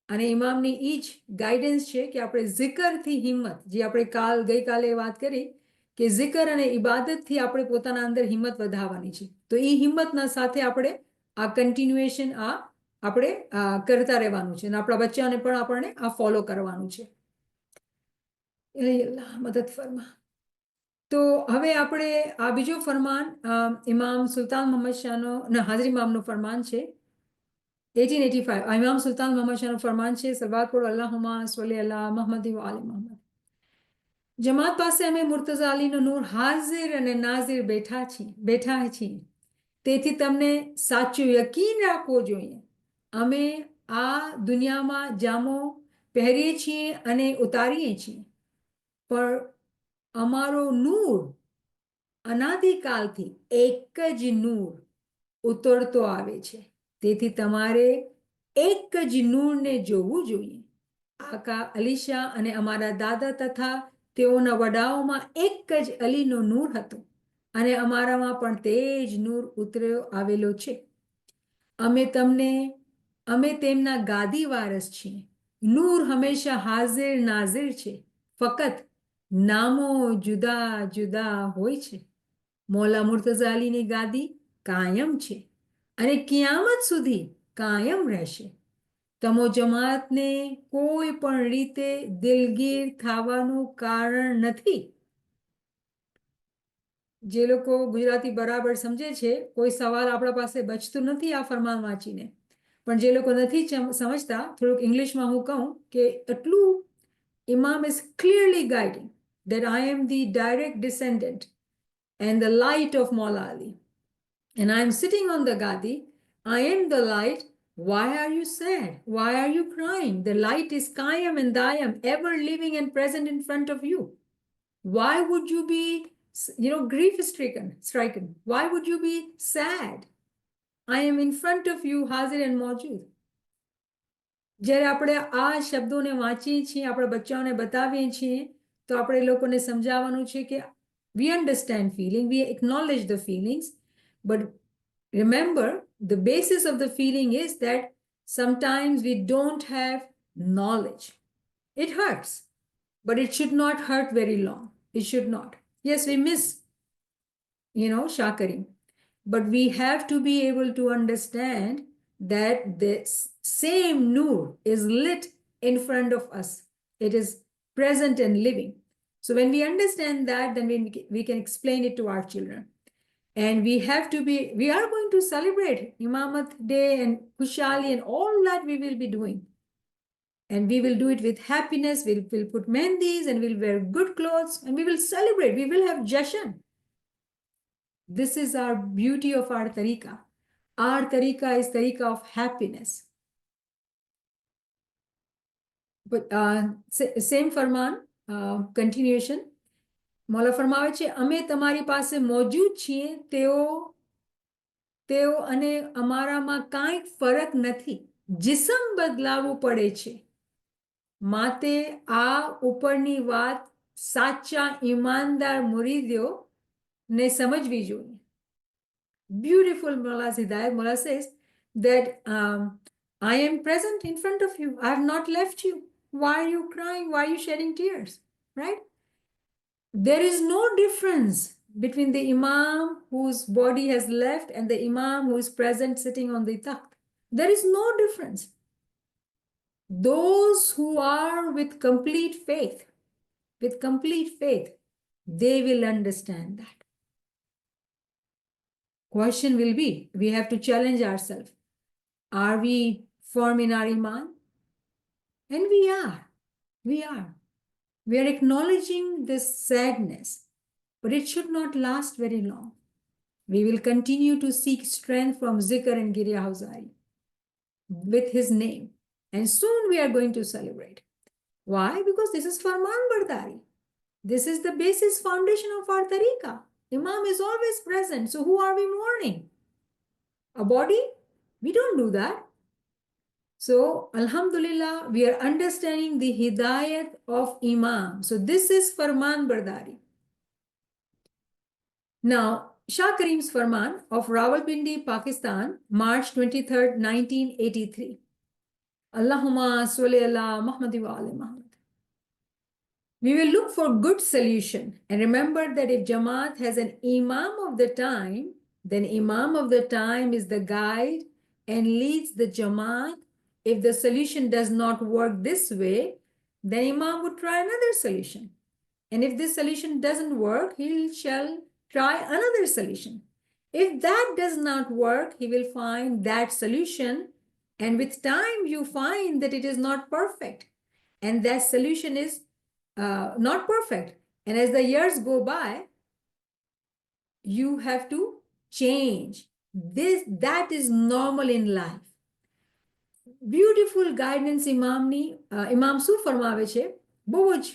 A: અને ઇમામની એ જ ગાઈડન્સ છે કે આપણે zikરથી હિંમત જે આપણે ગઈકાલે વાત કરી કે zikr અને ઇબાદતથી આપણે પોતાના અંદર હિંમત વધારવાની છે તો એ હિંમતના સાથે આપણે આ કન્ટિન્યુએશન આપણે કરતા રહેવાનું છે અને આપણા બચ્ચાને પણ આપણને આ ફોલો કરવાનું છે અલ્લાહ મદદ ફરમા તો હવે આપણે આ બીજો ફરમાન ઇમામ સુલતાન મોહમ્મદ શાહનો હાજરી ઇમામનો ફરમાન છે 1885 ઇમામ સુલતાન મોહમ્મદ શાહનું ફરમાન છે સલવાત પર અલ્લાહુમ્મા સલ્લી અલા મુહમ્મદ વ આલી મુહમ્મદ જમાત પાસે અમે મુર્તઝા અલીનો નૂર હાજર અને નાઝિર બેઠા છીએ તેથી તમને સાચું યકીન રાખવો જોઈએ અમે આ દુનિયામાં જામો પહેરીએ છીએ અને ઉતારીએ છીએ પણ અમારો નૂર અનાદિકાલથી એક જ નૂર ઉતરતો આવે છે તેથી તમારે એક જ નૂરને જોવું જોઈએ આકા અલીશા અને અમારા દાદા તથા તેઓના વડાઓમાં એક જ અલીનો નૂર હતો અને અમારામાં પણ તે જ નૂર ઉતર્યો આવેલો છે અમે તેમના ગાદી વારસ છીએ નૂર હંમેશા હાજર નાઝિર છે ફક્ત નામો જુદા જુદા હોય છે મૌલા મુર્તઝા અલીની ગાદી કાયમ છે અને કિયામત સુધી કાયમ રહેશે તમો જમાતને કોઈ પણ રીતે દિલગીર થવાનું કારણ નથી જે લોકો ગુજરાતી બરાબર સમજે છે, કોઈ સવાલ આપણા પાસે બચતું નથી આ ફરમાન વાંચીને, પણ જે લોકો નથી સમજતા, થોડુંક ઇંગ્લિશમાં હું કહું કે એટલું Imam is clearly guiding that I am the direct descendant and the light of Maula Ali. And I am sitting on the Gadi. I am the light. Why are you sad? Why are you crying? The light is Kayam and Dayam, ever living and present in front of you. Why would you be, grief stricken? Why would you be sad? I am in front of you, Hazir and Mawjood. જ્યારે આપણે આ શબ્દોને વાંચીએ છીએ, આપણા બચ્ચાઓને બતાવીએ છીએ, તો આપણે લોકોને સમજાવવાનું છે કે we understand feeling, we acknowledge the feelings, but remember the basis of the feeling is that sometimes we don't have knowledge. It hurts, but it should not hurt very long. It should not. Yes, we miss, Shakarim, but we have to be able to understand that this same Noor is lit in front of us. It is present and living. So when we understand that, then we can explain it to our children. And we are going to celebrate Imamat Day and Kushali and all that we will be doing. And we will do it with happiness. We'll put mendis and we'll wear good clothes and we will celebrate. We will have jashan. This is our beauty of our tariqa. Our tariqa is tariqa of happiness. But same farman, continuation. મોલા ફરમાવે છે, અમે તમારી પાસે મોજૂદ છીએ, તેઓ અને અમારામાં કાંઈ ફરક નથી. જિસમ બદલાવવું પડે છે. માતે આ ઉપરની વાત સાચા ઈમાનદાર મુરીદો ને સમજવી જોઈએ. Beautiful Mullah's Hidayat. Mullah says that I am present in front of you. I have not left you. Why are you crying? Why are you shedding tears? Right? There is no difference between the Imam whose body has left and the Imam who is present sitting on the takht. There is no difference. Those who are with complete faith, they will understand that. Question will be, we have to challenge ourselves. Are we firm in our Iman? And we are. We are acknowledging this sadness, but it should not last very long. We will continue to seek strength from Zikr and Girya Hawzari with his name. And soon we are going to celebrate. Why? Because this is Farman Bardari. This is the basis foundation of our tariqa. Imam is always present. So who are we mourning? A body? We don't do that. So, Alhamdulillah, we are understanding the hidayat of Imam. So, this is Farman Bardari. Now, Shah Karim's Farman of Rawalpindi, Pakistan, March 23rd, 1983. Allahumma salli ala Muhammad wa ali Muhammad. We will look for good solution. And remember that if Jamaat has an Imam of the time, then Imam of the time is the guide and leads the Jamaat. If the solution does not work this way, then Imam would try another solution. And if this solution doesn't work, he shall try another solution. If that does not work, he will find that solution. And with time, you find that it is not perfect. And that solution is not perfect. And as the years go by, you have to change. That is normal in life. Beautiful guidance ઇમામની ઇમામ શું ફરમાવે છે, બહુ જ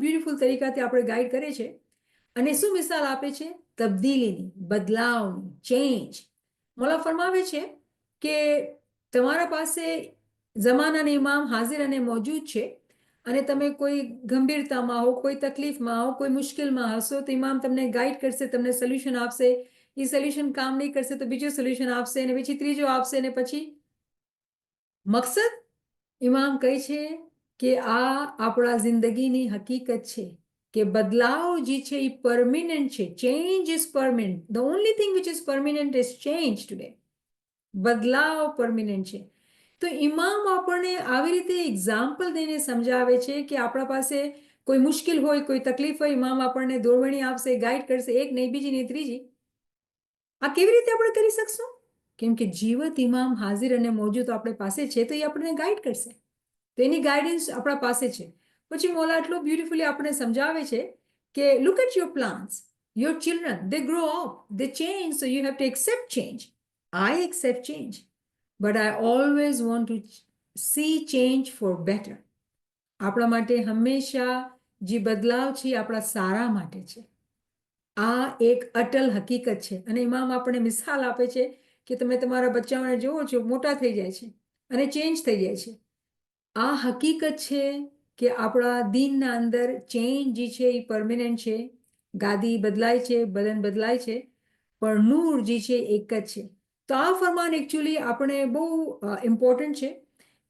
A: beautiful તરીકાથી આપણે guide કરે છે અને શું મિસાલ આપે છે, તબદીલીની, બદલાવની, ચેન્જ. મોલા ફરમાવે છે કે તમારા પાસે જમાનાના ઇમામ હાજર અને મોજૂદ છે અને તમે કોઈ ગંભીરતામાં હો, કોઈ તકલીફમાં હો, કોઈ મુશ્કેલમાં હશો, તો ઇમામ તમને ગાઈડ કરશે, તમને સોલ્યુશન આપશે. એ સોલ્યુશન કામ નહીં કરશે તો બીજું સોલ્યુશન આપશે અને પછી ત્રીજો આપશે અને પછી મકસદ ઇમામ કહે છે કે આ આપણા જિંદગીની હકીકત છે કે બદલાવ જે છે એ પરમિનન્ટ છે. Change is permanent. The only thing which is permanent is change today. બદલાવ પરમિનન્ટ છે. તો ઇમામ આપણને આવી રીતે એક્ઝામ્પલ દઈને સમજાવે છે કે આપણા પાસે કોઈ મુશ્કેલ હોય, કોઈ તકલીફ હોય, ઇમામ આપણને દોરવણી આપશે, ગાઈડ કરશે, એક નહીં, બીજી નહીં, ત્રીજી. આ કેવી રીતે આપણે કરી શકશું? કેમ કે જીવત ઇમામ હાજર અને મોજૂદ આપણી પાસે છે, તો એ આપણને ગાઈડ કરશે. તો એની ગાઈડન્સ આપણા પાસે છે. પછી મોલા એટલું બ્યુટિફુલી આપણે સમજાવે છે કે look at your plans, your children, they grow up, they change, so you have to accept change. I accept change, but I always want to see change for better. આપણા માટે હંમેશા જે બદલાવ છે એ આપણા સારા માટે છે. આ એક અટલ હકીકત છે. અને ઇમામ આપણને મિસાલ આપે છે કે તમે તમારા બચ્ચાઓને જુઓ છો, મોટા થઈ જાય છે અને ચેન્જ થઈ જાય છે. આ હકીકત છે કે આપણા દિનના અંદર ચેન્જ જે છે એ પરમેનન્ટ છે. ગાદી બદલાય છે, બદન બદલાય છે, પણ નૂર જે છે એક જ છે. તો આ ફરમાન એકચ્યુઅલી આપણે બહુ ઇમ્પોર્ટન્ટ છે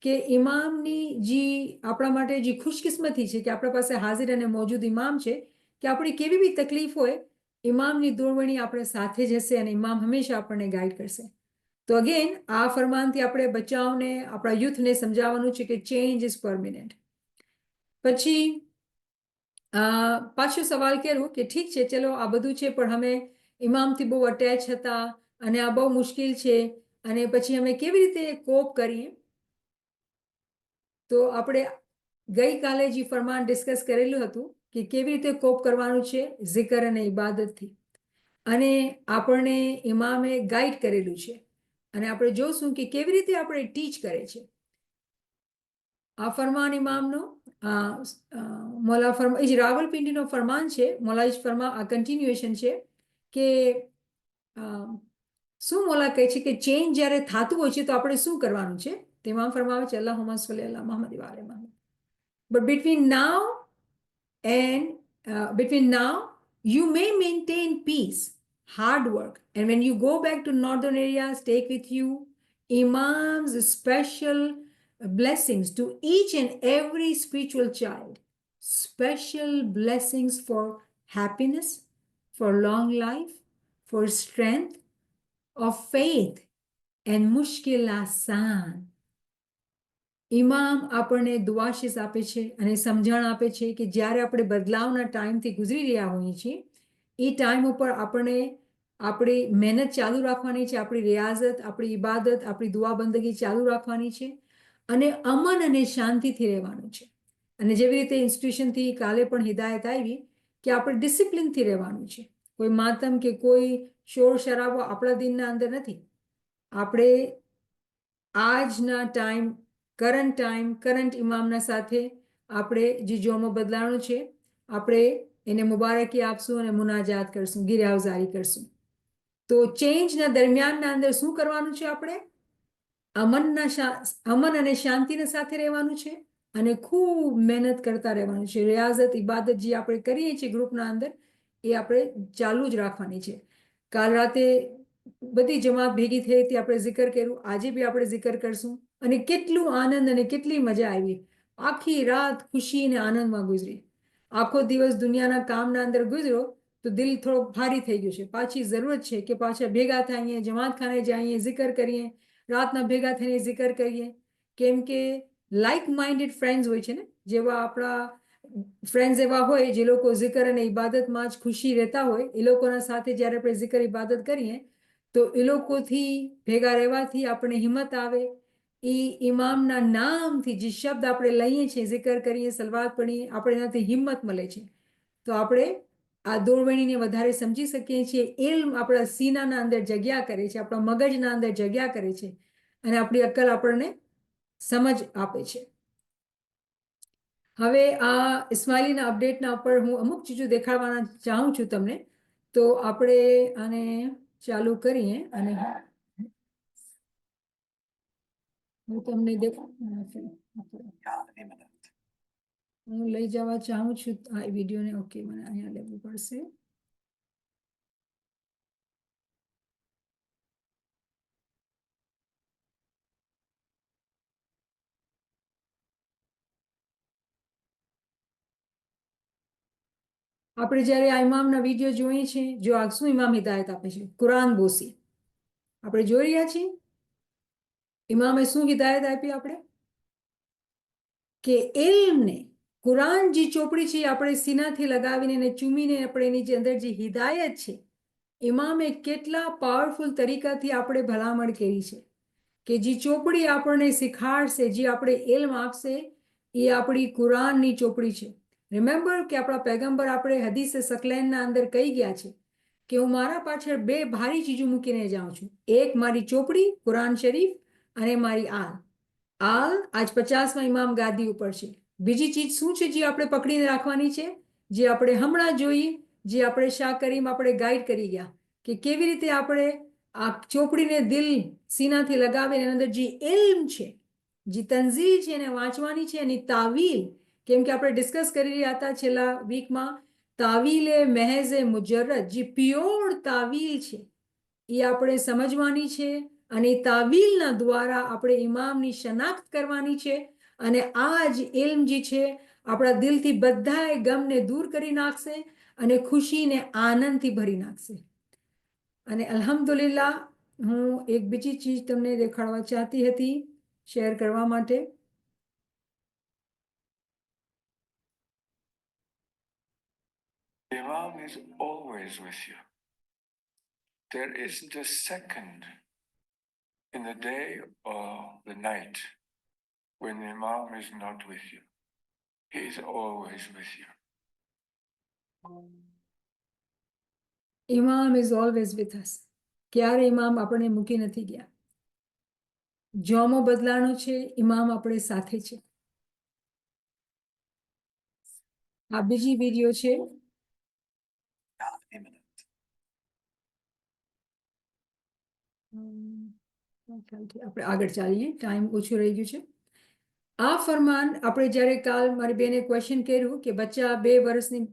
A: કે ઇમામની જે આપણા માટે જે ખુશકિસ્મતી છે કે આપણા પાસે હાજર અને મોજૂદ ઇમામ છે, કે આપણી કેવી બી તકલીફ હોય, ઇમામની દોરવણી આપણે સાથે જ હશે અને ઇમામ હંમેશા આપણને ગાઈડ કરશે. તો અગેન આ ફરમાનથી આપણે બચ્ચાઓને, આપણા યુથને સમજાવવાનું છે કે ચેન્જ ઇઝ પરમિનન્ટ. પછી પાછો સવાલ કર્યો કે ઠીક છે, ચલો આ બધું છે, પણ અમે ઇમામથી બહુ અટેચ હતા અને આ બહુ મુશ્કેલ છે, અને પછી અમે કેવી રીતે કોપ કરીએ? તો આપણે ગઈકાલે જે ફરમાન ડિસ્કસ કરેલું હતું કે કેવી રીતે કોપ કરવાનું છે ઝિકર અને ઇબાદતથી, અને આપણને ઇમામે ગાઈડ કરેલું છે. અને આપણે જોશું કે કેવી રીતે આપણે ટીચ કરે છે. આ ફરમાન ઇમામનો મોલા ફરમાન એ જે રાવલપિંડીનો ફરમાન છે, મોલા ફરમાન આ કન્ટિન્યુએશન છે કે શું મોલા કહે છે કે ચેન્જ જ્યારે થતું હોય છે તો આપણે શું કરવાનું છે? તેમાં ફરમાવે છે અલ્લાહુમ્મા સલ્લી અલા મુહમ્મદ વ આલે Muhammad. But between now you may maintain peace, hard work, and when you go back to northern areas, take with you imam's special blessings to each and every spiritual child, special blessings for happiness, for long life, for strength of faith, and mushkil asan. ઇમામ આપણને દુઆશીસ આપે છે અને સમજણ આપે છે કે જ્યારે આપણે બદલાવના ટાઈમથી ગુજરી રહ્યા હોઈએ છીએ, એ ટાઈમ ઉપર આપણે આપણી મહેનત ચાલુ રાખવાની છે, આપણી રિયાઝત, આપણી ઇબાદત, આપણી દુઆ બંદગી ચાલુ રાખવાની છે, અને અમન અને શાંતિથી રહેવાનું છે. અને જેવી રીતે ઇન્સ્ટિટ્યુશનથી કાલે પણ હિદાયત આવી કે આપણે ડિસિપ્લિનથી રહેવાનું છે. કોઈ માતમ કે કોઈ શોર શરાબો આપણા દિનના અંદર નથી. આપણે આજના ટાઈમ, કરંટ ઇમામના સાથે આપણે જે જોમો બદલાણું છે, આપણે એને મુબારકી આપશું અને મુનાજાત કરશું, ગિરાવઝારી કરશું. તો ચેન્જના દરમિયાનના અંદર શું કરવાનું છે? આપણે અમન અને શાંતિના સાથે રહેવાનું છે અને ખૂબ મહેનત કરતા રહેવાનું છે. રિયાઝત, ઇબાદત જે આપણે કરીએ છીએ ગ્રુપના અંદર, એ આપણે ચાલુ જ રાખવાની છે. કાલ રાતે બધી જમાત ભેગી થઈ હતી, આપણે જિકર કર્યું, આજે બી આપણે જિકર કરશું, અને કેટલું આનંદ અને કેટલી મજા આવી. આખી રાત ખુશી અને આનંદમાં ગુજરી. આખો દિવસ દુનિયાના કામના અંદર ગુજરો તો દિલ થોડો ભારી થઈ ગયું છે. પાછી જરૂરત છે કે પાછા ભેગા થઈએ, જમાતખાને જઈએ, જિકર કરીએ, રાતના ભેગા થઈને જિકર કરીએ. કેમ કે લાઇક માઇન્ડેડ ફ્રેન્ડ્સ હોય છે ને, જેવા આપણા ફ્રેન્ડ્સ એવા હોય જે લોકો જિકર અને ઇબાદતમાં જ ખુશી રહેતા હોય, એ લોકોના સાથે જ્યારે આપણે જિકર ઇબાદત કરીએ તો એ લોકોથી ભેગા રહેવાથી આપણને હિંમત આવે. એ ઇમામના નામથી જે શબ્દ આપણે લઈએ છીએ, જિકર કરીએ, સલવાત પડીએ, આપણે એનાથી હિંમત મળે છે. તો આપણે આ દોરવણીને વધારે સમજી શકીએ છીએ. ઇલ્મ આપણા સીનાના અંદર જગ્યા કરે છે, આપણા મગજના અંદર જગ્યા કરે છે, અને આપણી અક્કલ આપણને સમજ આપે છે. હવે આ ઇસ્માઇલીના અપડેટના ઉપર હું અમુક ચીજો દેખાડવાના ચાહું છું તમને. તો આપણે આને ચાલુ કરીએ અને હું તમને હું લઈ જવા ચાહું છું આ વિડીયોને. ઓકે, મને અહીંયા લેવું પડશે. આપણે જ્યારે આ ઇમામના વિડીયો જોઈએ છીએ, જો આ શું ઇમામ હિદાયત આપે છે, કુરાન બોસી આપણે જોઈ રહ્યા છીએ. ઇમામે શું હિદાયત આપી આપણે? કે ઇલ્મને, કુરાન જે ચોપડી છે આપણે સીનાથી લગાવીને એને ચૂમીને આપણે એની જે અંદર જે હિદાયત છે ઇમામે કેટલા પાવરફુલ તરીકાથી આપણે ભલામણ કરી છે કે જે ચોપડી આપણને શીખાડશે જે આપણે ઇલ્મ આપશે એ આપણી કુરાનની ચોપડી છે. રિમેમ્બર કે આપણા પૈગંબર આપણે હદીસે સકલૈનના અંદર કહી ગયા છે કે હું મારા પાછળ બે ભારી ચીજો મૂકીને જાઉં છું, એક મારી ચોપડી કુરાન શરીફ અને મારી આલ આજ 50માં ઇમામ ગાદી ઉપર છે. બીજી ચીજ શું છે જે આપણે પકડીને રાખવાની છે, જે આપણે હમણાં જોઈ, જે આપણે શાહ કરીમ આપણે ગાઈડ કરી ગયા કે કેવી રીતે આપણે આ ચોપડીને દિલ સીનાથી લગાવીને એની અંદર જે ઇલ્મ છે, જે તંઝીલ છે એને વાંચવાની છે, એની તાવીલ, કેમ કે આપણે ડિસ્કસ કરી રહ્યા હતા છેલ્લા વીકમાં તાવીલે મહેઝે મુજર્રદ, જે પ્યોર તાવીલ છે એ આપણે સમજવાની છે અને તાવીલના દ્વારા આપણે ઇમામની શનાખ્ત કરવાની છે અને આ જ ઇલ્મ જે છે આપણા દિલથી બધાય ગમને દૂર કરી નાખશે અને ખુશીને આનંદથી ભરી નાખશે. અને અલ્હમ્દુલિલ્લાહ હું એક બીજી ચીજ તમને દેખાડવા ચાહતી હતી, શેર કરવા માટે.
B: Imam is always with you. There isn't a second in the day or the night when the Imam is not with you. He is always with you.
A: Imam is always with us. ક્યારે ઇમામ આપણે મૂકી નથી ગયા. જોમો બદલાણો છે, ઇમામ આપણે સાથે છે. આ બીજી વિડીયો છે. આપણે આગળ ચાલીએ, ટાઈમ ઓછું રહી ગયું છે. આ ફરમાન આપણે જ્યારે કાલ મારી બેને ક્વેશ્ચન કર્યું કે બચ્ચા 2 વર્ષની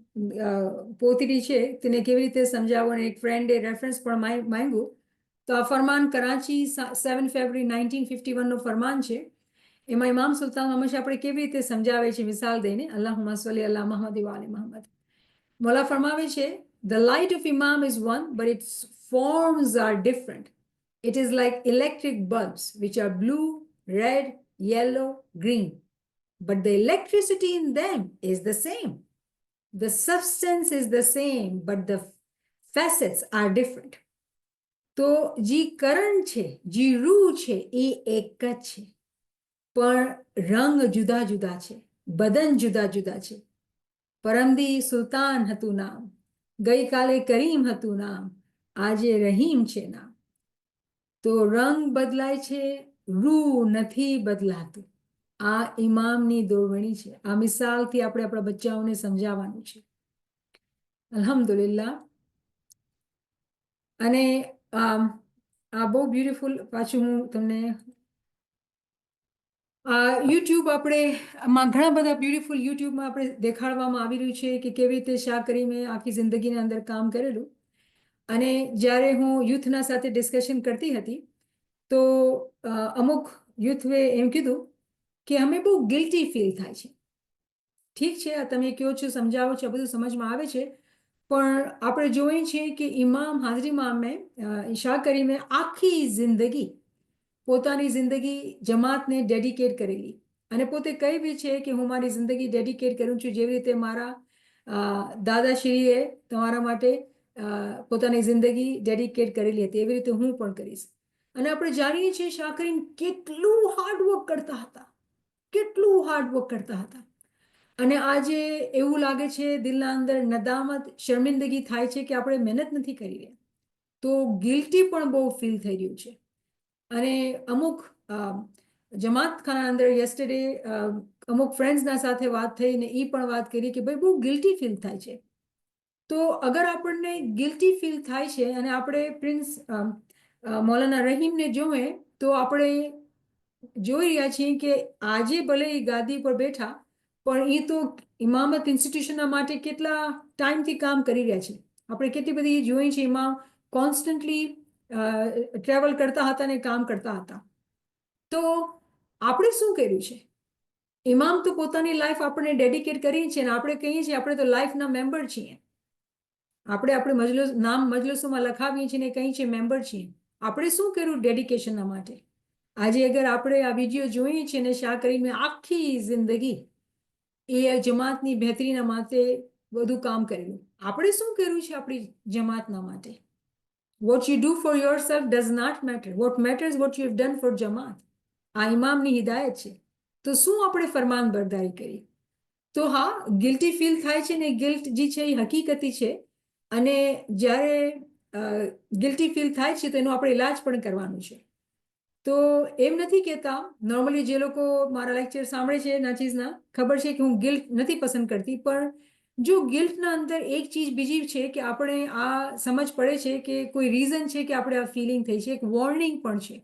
A: પોતરી છે તેને કેવી રીતે સમજાવવું અને એક ફ્રેન્ડે રેફરન્સ પણ માંગ્યું, તો આ ફરમાન કરાચી 7 ફેબ્રુઆરી 1951નો ફરમાન છે. એમાં ઇમામ સુલતાન હંમેશા આપણે કેવી રીતે સમજાવે છે મિસાલ દઈને, અલ્લાહુમ્મા સલ્લી અલા મુહમ્મદ વ આલી મુહમ્મદ. મોલા ફરમાવે છે, the light of imam is one but its forms are different. It is like electric bulbs which are blue, red, yellow, green, but the electricity in them is the same. The substance is the same but the facets are different. તો જે current છે, જે રૂ છે એ એક જ છે પણ રંગ જુદા જુદા છે, બદન જુદા જુદા છે. પરમદી સુલતાન હતું નામ, ગઈકાલે કરીમ હતું નામ, આજે રહીમ છે નામ. તો રંગ બદલાય છે, રૂ નથી બદલાતું. આ ઇમામની દોરવણી છે. આ મિસાલથી આપણે આપણા બચ્ચાઓને સમજાવવાનું છે. અલ્હમ્દુલિલ્લાહ. અને આ બહુ બ્યુટીફુલ. પાછું હું તમને યુટ્યુબ આપણે આમાં ઘણા બધા બ્યુટીફુલ યુટ્યુબમાં આપણે દેખાડવામાં આવી રહ્યું છે કે કેવી રીતે શાહ કરીમે આખી જિંદગીની અંદર કામ કરેલું. અને જ્યારે હું યુથના સાથે ડિસ્કશન કરતી હતી તો અમુક યુથે એમ કીધું કે અમે બહુ ગિલ્ટી ફીલ થાય છે. ઠીક છે, આ તમે કહો છો, સમજાવો છો, બધું સમજમાં આવે છે, પણ આપણે જોઈએ છીએ કે ઇમામ હાજરી ઇમામે શાહ કરીમે આખી જિંદગી પોતાની જિંદગી જમાતને ડેડિકેટ કરેલી અને પોતે કહી બી છે કે હું મારી જિંદગી ડેડિકેટ કરું છું, જેવી રીતે મારા દાદાશ્રીએ તમારા માટે પોતાની જિંદગી ડેડિકેટ કરેલી હતી એવી રીતે હું પણ કરીશ. અને આપણે જાણીએ છીએ શાહ કરીમ કેટલું હાર્ડવર્ક કરતા હતા, કેટલું હાર્ડવર્ક કરતા હતા. અને આજે એવું લાગે છે દિલના અંદર નદામત, શર્મિંદગી થાય છે કે આપણે મહેનત નથી કરી રહ્યા, તો ગિલ્ટી પણ બહુ ફીલ થઈ રહ્યું છે. અને અમુક જમાતખાના અંદર યસ્ટરડે અમુક ફ્રેન્ડ્સના સાથે વાત થઈ ને એ પણ વાત કરી કે ભાઈ બહુ ગિલ્ટી ફીલ થાય છે. તો અગર આપણને ગિલ્ટી ફીલ થાય છે અને આપણે પ્રિન્સ મૌલાના રહીમને જોઈએ તો આપણે જોઈ રહ્યા છીએ કે આજે ભલે એ ગાદી પર બેઠા પણ એ તો ઇમામત ઇન્સ્ટિટ્યુશનના માટે કેટલા ટાઈમથી કામ કરી રહ્યા છે. આપણે કેટલી બધી જોઈ છે ઇમામ કોન્સ્ટન્ટલી ટ્રાવેલ કરતા હતા અને કામ કરતા હતા. તો આપણે શું કર્યું છે? ઇમામ તો પોતાની લાઈફ આપણે ડેડિકેટ કરીએ છીએ અને આપણે કહીએ છીએ આપણે તો લાઈફના મેમ્બર છીએ. આપણે નામ મજલિસોમાં લખાવીએ છીએ ને કહીએ છીએ મેમ્બર છીએ. આપણે શું કર્યું ડેડિકેશનના માટે? આજે અગર આપણે આ વિડીયો જોઈએ છીએ ને શાહ કરીમે આખી જિંદગી એ જમાતની બહેતરીના માટે બધું કામ કરેલું. આપણે શું કર્યું છે આપણી જમાતના માટે? What you do for yourself does not matter. What matters what you have done for જમાત. આ ઇમામની હિદાયત છે. તો શું આપણે ફરમાન બરદારી કરી? તો હા, ગિલ્ટી ફીલ થાય છે ને, ગિલ્ટ જે છે એ હકીકતી છે. અને જ્યારે ગિલ્ટી ફીલ થાય છે તો એનો આપણે ઇલાજ પણ કરવાનું છે. તો એમ નથી કહેતા, નોર્મલી જે લોકો મારા લેક્ચર સાંભળે છે નાચીઝના, ખબર છે કે હું ગિલ્ટ નથી પસંદ કરતી, પણ જો ગિલ્ટના અંદર એક ચીજ બીજી છે કે આપણે આ સમજ પડે છે કે કોઈ રીઝન છે કે આપણે આ ફિલિંગ થઈ છે, એક વોર્નિંગ પણ છે,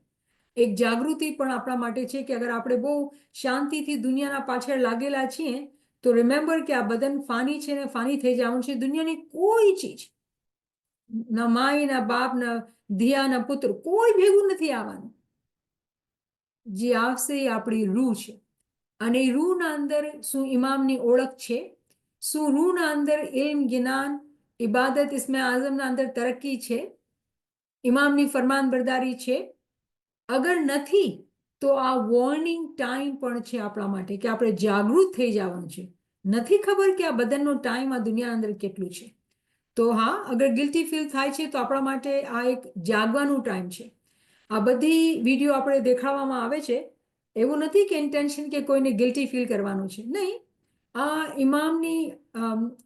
A: એક જાગૃતિ પણ આપણા માટે છે કે અગર આપણે બહુ શાંતિથી દુનિયાના પાછળ લાગેલા છીએ તો રિમેમ્બર કે આ બદન ફાની છે ને ફાની થઈ જવાનું છે. દુનિયાની કોઈ ચીજ, ના માય ના બાપ ના ધીયા ના પુત્ર, કોઈ ભેગું નથી આવવાનું. જે આવશે એ આપણી રૂહ છે. અને એ રૂહના અંદર શું ઇમામની ઓળખ છે? શું રૂહના અંદર ઇલ્મ, જ્ઞાન, ઇબાદત, ઇસ્મે આઝમના અંદર તરક્કી છે? ઇમામની ફરમાન બરદારી છે? અગર નથી તો આ વોર્નિંગ ટાઈમ પણ છે આપણા માટે કે આપણે જાગૃત થઈ જવાનું છે. નથી ખબર કે આ બદનનો ટાઈમ આ દુનિયા અંદર કેટલું છે. તો હા, અગર ગિલ્ટી ફીલ થાય છે તો આપણા માટે આ એક જાગવાનું ટાઈમ છે. આ બધી વિડીયો આપણે દેખાડવામાં આવે છે, એવું નથી કે ઇન્ટેન્શન કે કોઈને ગિલ્ટી ફીલ કરવાનું છે, નહીં. આ ઇમામની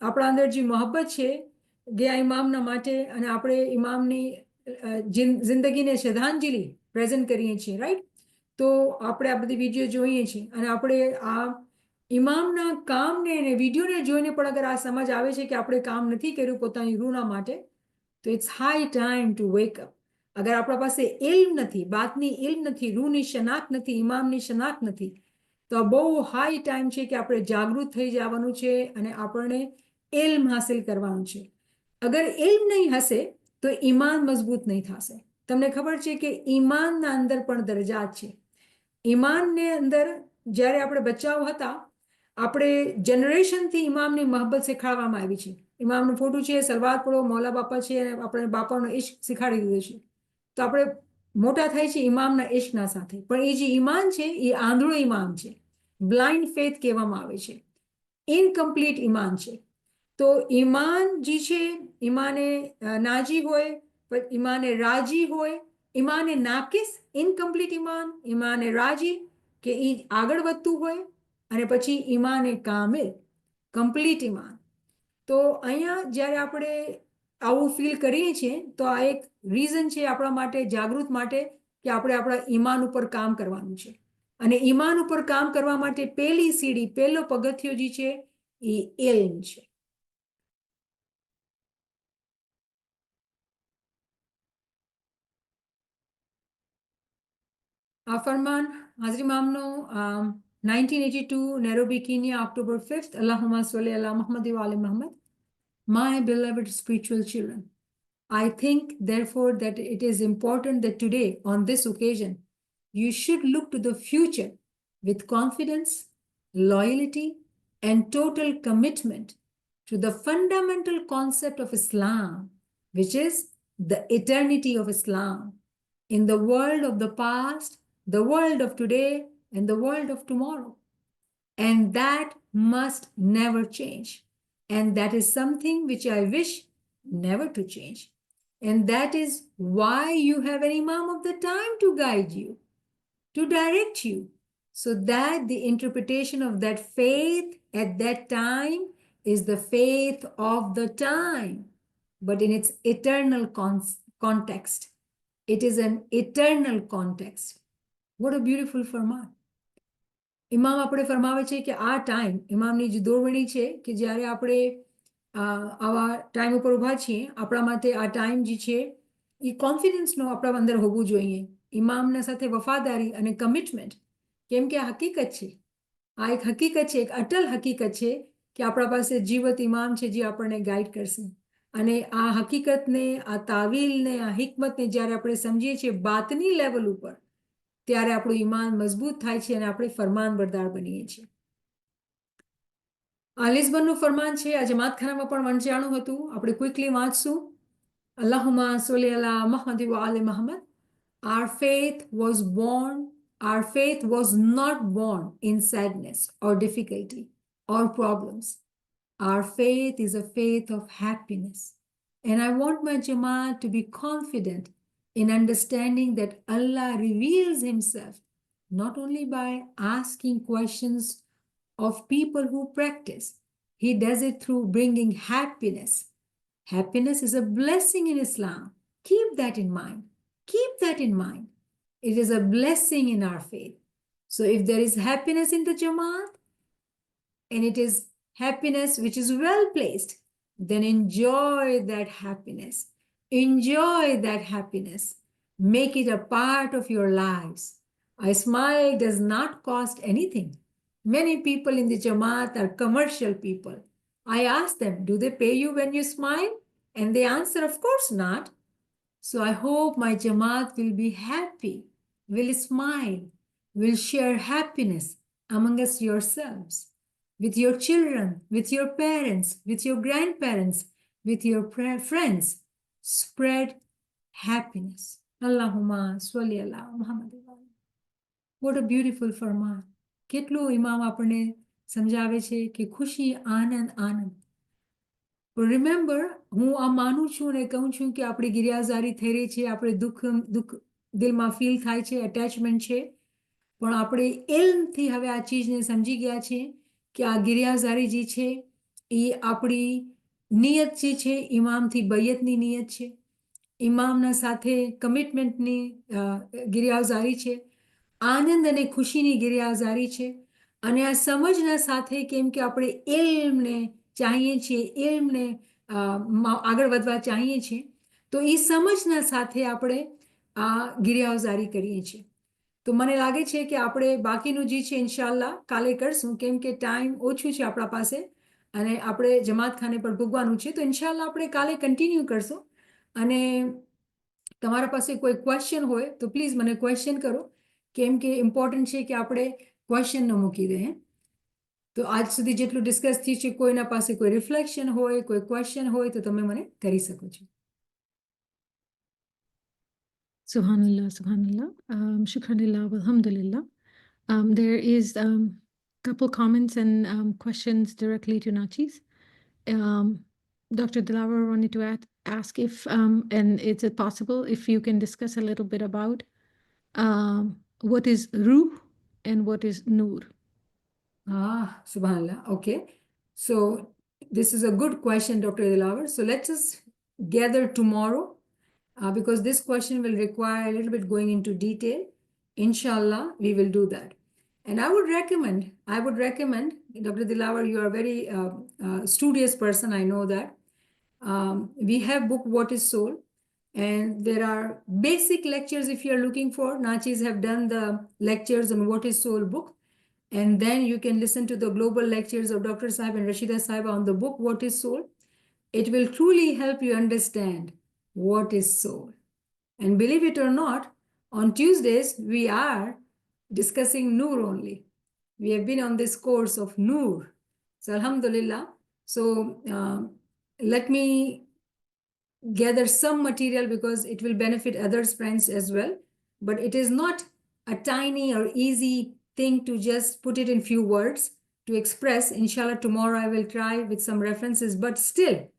A: આપણા અંદર જે મોહબ્બત છે ગયા ઇમામના માટે, અને આપણે ઇમામની જિંદગીને શ્રદ્ધાંજલિ પ્રેઝન્ટ કરીએ છીએ, રાઈટ? તો આપણે આ બધી વિડીયો જોઈએ છીએ અને આપણે આ ઇમામના કામને અને વિડીયોને જોઈને પણ અગર આ સમજ આવે છે કે આપણે કામ નથી કર્યું પોતાની રૂહના માટે, તો it's high time to wake up. અગર આપણા પાસે ઇલ્મ નથી, બાતની ઇલ્મ નથી, રૂહની શનાખ્ત નથી, ઇમામની શનાખ્ત નથી, તો આ બહુ હાઈ ટાઈમ છે કે આપણે જાગૃત થઈ જવાનું છે અને આપણને ઇલ્મ હાસિલ કરવાનું છે. અગર ઇલ્મ નહીં હશે તો ઈમાન મજબૂત નહીં થશે. તમને ખબર છે કે ઈમાનના અંદર પણ દરજાત છે. ઈમાનને અંદર જ્યારે આપણે બચ્ચાઓ હતા, આપણે જનરેશનથી ઇમામની મોહબ્બત શીખવાડવામાં આવી છે. ઇમામનું ફોટું છે, સલવાર પડો, મૌલા બાપા છે, અને આપણે બાપાનો ઇશ્ક શીખાડી દીધો છે. તો આપણે મોટા થાય છે ઇમામના ઇશ્કના સાથે. પણ એ જે ઈમાન છે એ આંધળો ઈમાન છે, બ્લાઇન્ડ ફેથ કહેવામાં આવે છે, ઇનકમ્પ્લીટ ઈમાન છે. તો ઈમાન જે છે, ઈમાને નાજી હોય, ઈમાને રાજી હોય, ઈમાને નાકિસ, ઇનકમ્પ્લીટ ઈમાન, ઈમાને રાજી કે એ આગળ વધતું હોય, અને પછી ઈમાને કામિલ, કમ્પ્લીટ ઈમાન. તો અહીંયા જ્યારે આપણે આવું ફીલ કરીએ છીએ તો આ એક રીઝન છે આપણા માટે, જાગૃત માટે, કે આપણે આપણા ઈમાન ઉપર કામ કરવાનું છે. અને ઈમાન ઉપર કામ કરવા માટે પહેલી સીડી, પહેલો પગથિયો જે છે એ ઇલ્મ છે. આ ફરમાન હાજરી મામનો 1982 Nairobi કીનિયા October 5th. Allahumma salli ala Muhammad wa ali Muhammad. My beloved spiritual children, I think therefore that it is important that today on this occasion you should look to the future with confidence, loyalty and total commitment to the fundamental concept of Islam, which is the eternity of Islam in the world of the past, the world of today, and the world of tomorrow. And that must never change. And that is something which I wish never to change. And that is why you have an Imam of the time to guide you, to direct you, so that the interpretation of that faith at that time is the faith of the time, but in its eternal context. It is an eternal context. What a beautiful farman. ઇમામ આપણે ફરમાવે છે કે આ time, ઇમામની જે દોરવણી છે કે જ્યારે આપણે આવા ટાઈમ ઉપર ઊભા છીએ, આપણા માટે આ ટાઈમ જે છે એ કોન્ફિડન્સનો આપણા અંદર હોવું જોઈએ, ઇમામના સાથે વફાદારી અને કમિટમેન્ટ. કેમ કે આ હકીકત છે, આ એક હકીકત છે, એક અટલ હકીકત છે કે આપણા પાસે જીવત ઇમામ છે જે આપણને ગાઈડ કરશે. અને આ હકીકતને, આ તાવીલને, આ હિકમતને જ્યારે આપણે સમજીએ છીએ બાતની લેવલ ઉપર, ત્યારે આપણું ઈમાન મજબૂત થાય છે અને આપણે ફરમાન બરદાર બનીએ છીએ. આ લિસ્બનનું ફરમાન છે, આ જમાતખાનામાં પણ વંચાણું હતું. આપણે ક્વિકલી વાંચશું. અલ્લાહુમ્મા સલ્લી અલા મુહમ્મદ વ આલિ Muhammad. Our faith was born, our faith was not born in sadness or difficulty. or problems. Our faith is a faith of happiness. And I want my Jamaat to be confident in understanding that Allah reveals Himself not only by asking questions of people who practice, He does it through bringing happiness. Happiness is a blessing in Islam. Keep that in mind. Keep that in mind. It is a blessing in our faith. So if there is happiness in the Jamaat, and it is happiness which is well placed, then enjoy that happiness. Enjoy that happiness. Make it a part of your lives. A smile does not cost anything. Many people in the Jamaat are commercial people. I ask them, do they pay you when you smile? And they answer, of course not. So I hope my Jamaat will be happy, will smile, will share happiness among us yourselves, with your children, with your parents, with your grandparents, with your friends. Spread happiness. Allahumma salli ala Muhammad. What a beautiful ફરમાન. કેટલું ઇમામ આપણને સમજાવે છે કે ખુશી, આનંદ, આનંદ. But remember, હું આ માનું છું ને કહું છું કે આપણી ગિરિયાઝારી થઈ રહી છે, આપણે દુઃખ દિલમાં ફીલ થાય છે, અટેચમેન્ટ છે, પણ આપણે ઇલ્મથી હવે આ ચીજને સમજી ગયા છે કે આ ગિરિયાઝારી જે છે એ આપણી નિયત જે છે ઇમામથી બૈયતની નિયત છે, ઇમામના સાથે કમિટમેન્ટની ગિરિયાઝારી છે, આનંદ અને ખુશીની ગિરિયાઝારી છે, અને આ સમજના સાથે કેમ કે આપણે ઇલ્મને ચાહીએ છીએ, ઇલ્મને આગળ વધવા ચાહીએ છીએ, તો એ સમજના સાથે આપણે આ ગિરિયાઝારી કરીએ છીએ. તો મને લાગે છે કે આપણે બાકીનું જે છે ઇન્શાલ્લાહ કાલે કરશું, કેમ કે ટાઈમ ઓછું છે આપણા પાસે અને આપણે જમાતખાને પર ભોગવાનું છે. તો ઇન્શાલ્લાહ આપણે કાલે કન્ટિન્યુ કરશું. અને તમારા પાસે કોઈ ક્વેશ્ચન હોય તો પ્લીઝ મને ક્વેશ્ચન કરો, કેમ કે ઇમ્પોર્ટન્ટ છે કે આપણે ક્વેશ્ચન ન મૂકી દઈએ. તો આજ સુધી જેટલું ડિસ્કસ થયું છે, કોઈના પાસે કોઈ રિફ્લેક્શન હોય, કોઈ ક્વેશ્ચન હોય તો તમે મને કરી શકો છો.
C: Subhanallah, Subhanallah. Shukranillah, alhamdulillah. There is couple comments and questions directly to Nachis. Dr. Dilawar wanted to ask if, and is it possible if you can discuss a little bit about what is Ruh and what is Noor?
A: Subhanallah. Okay. So this is a good question, Dr. Dilawar. So let's just gather tomorrow because this question will require a little bit going into detail. Inshallah, we will do that. And I would recommend, Dr. Dilawar, you are a very studious person, I know that. We have book What is Soul, and there are basic lectures if you are looking for. Nachis have done the lectures on What is Soul book, and then you can listen to the global lectures of Dr. Sahib and Rashida Sahib on the book What is Soul. It will truly help you understand what is soul. And believe it or not, on Tuesdays we are discussing Noor only. We have been on this course of Noor. So alhamdulillah. So let me gather some material because it will benefit others friends as well. But it is not a tiny or easy thing to just put it in few words to express. Inshallah, tomorrow I will try with some references, but still,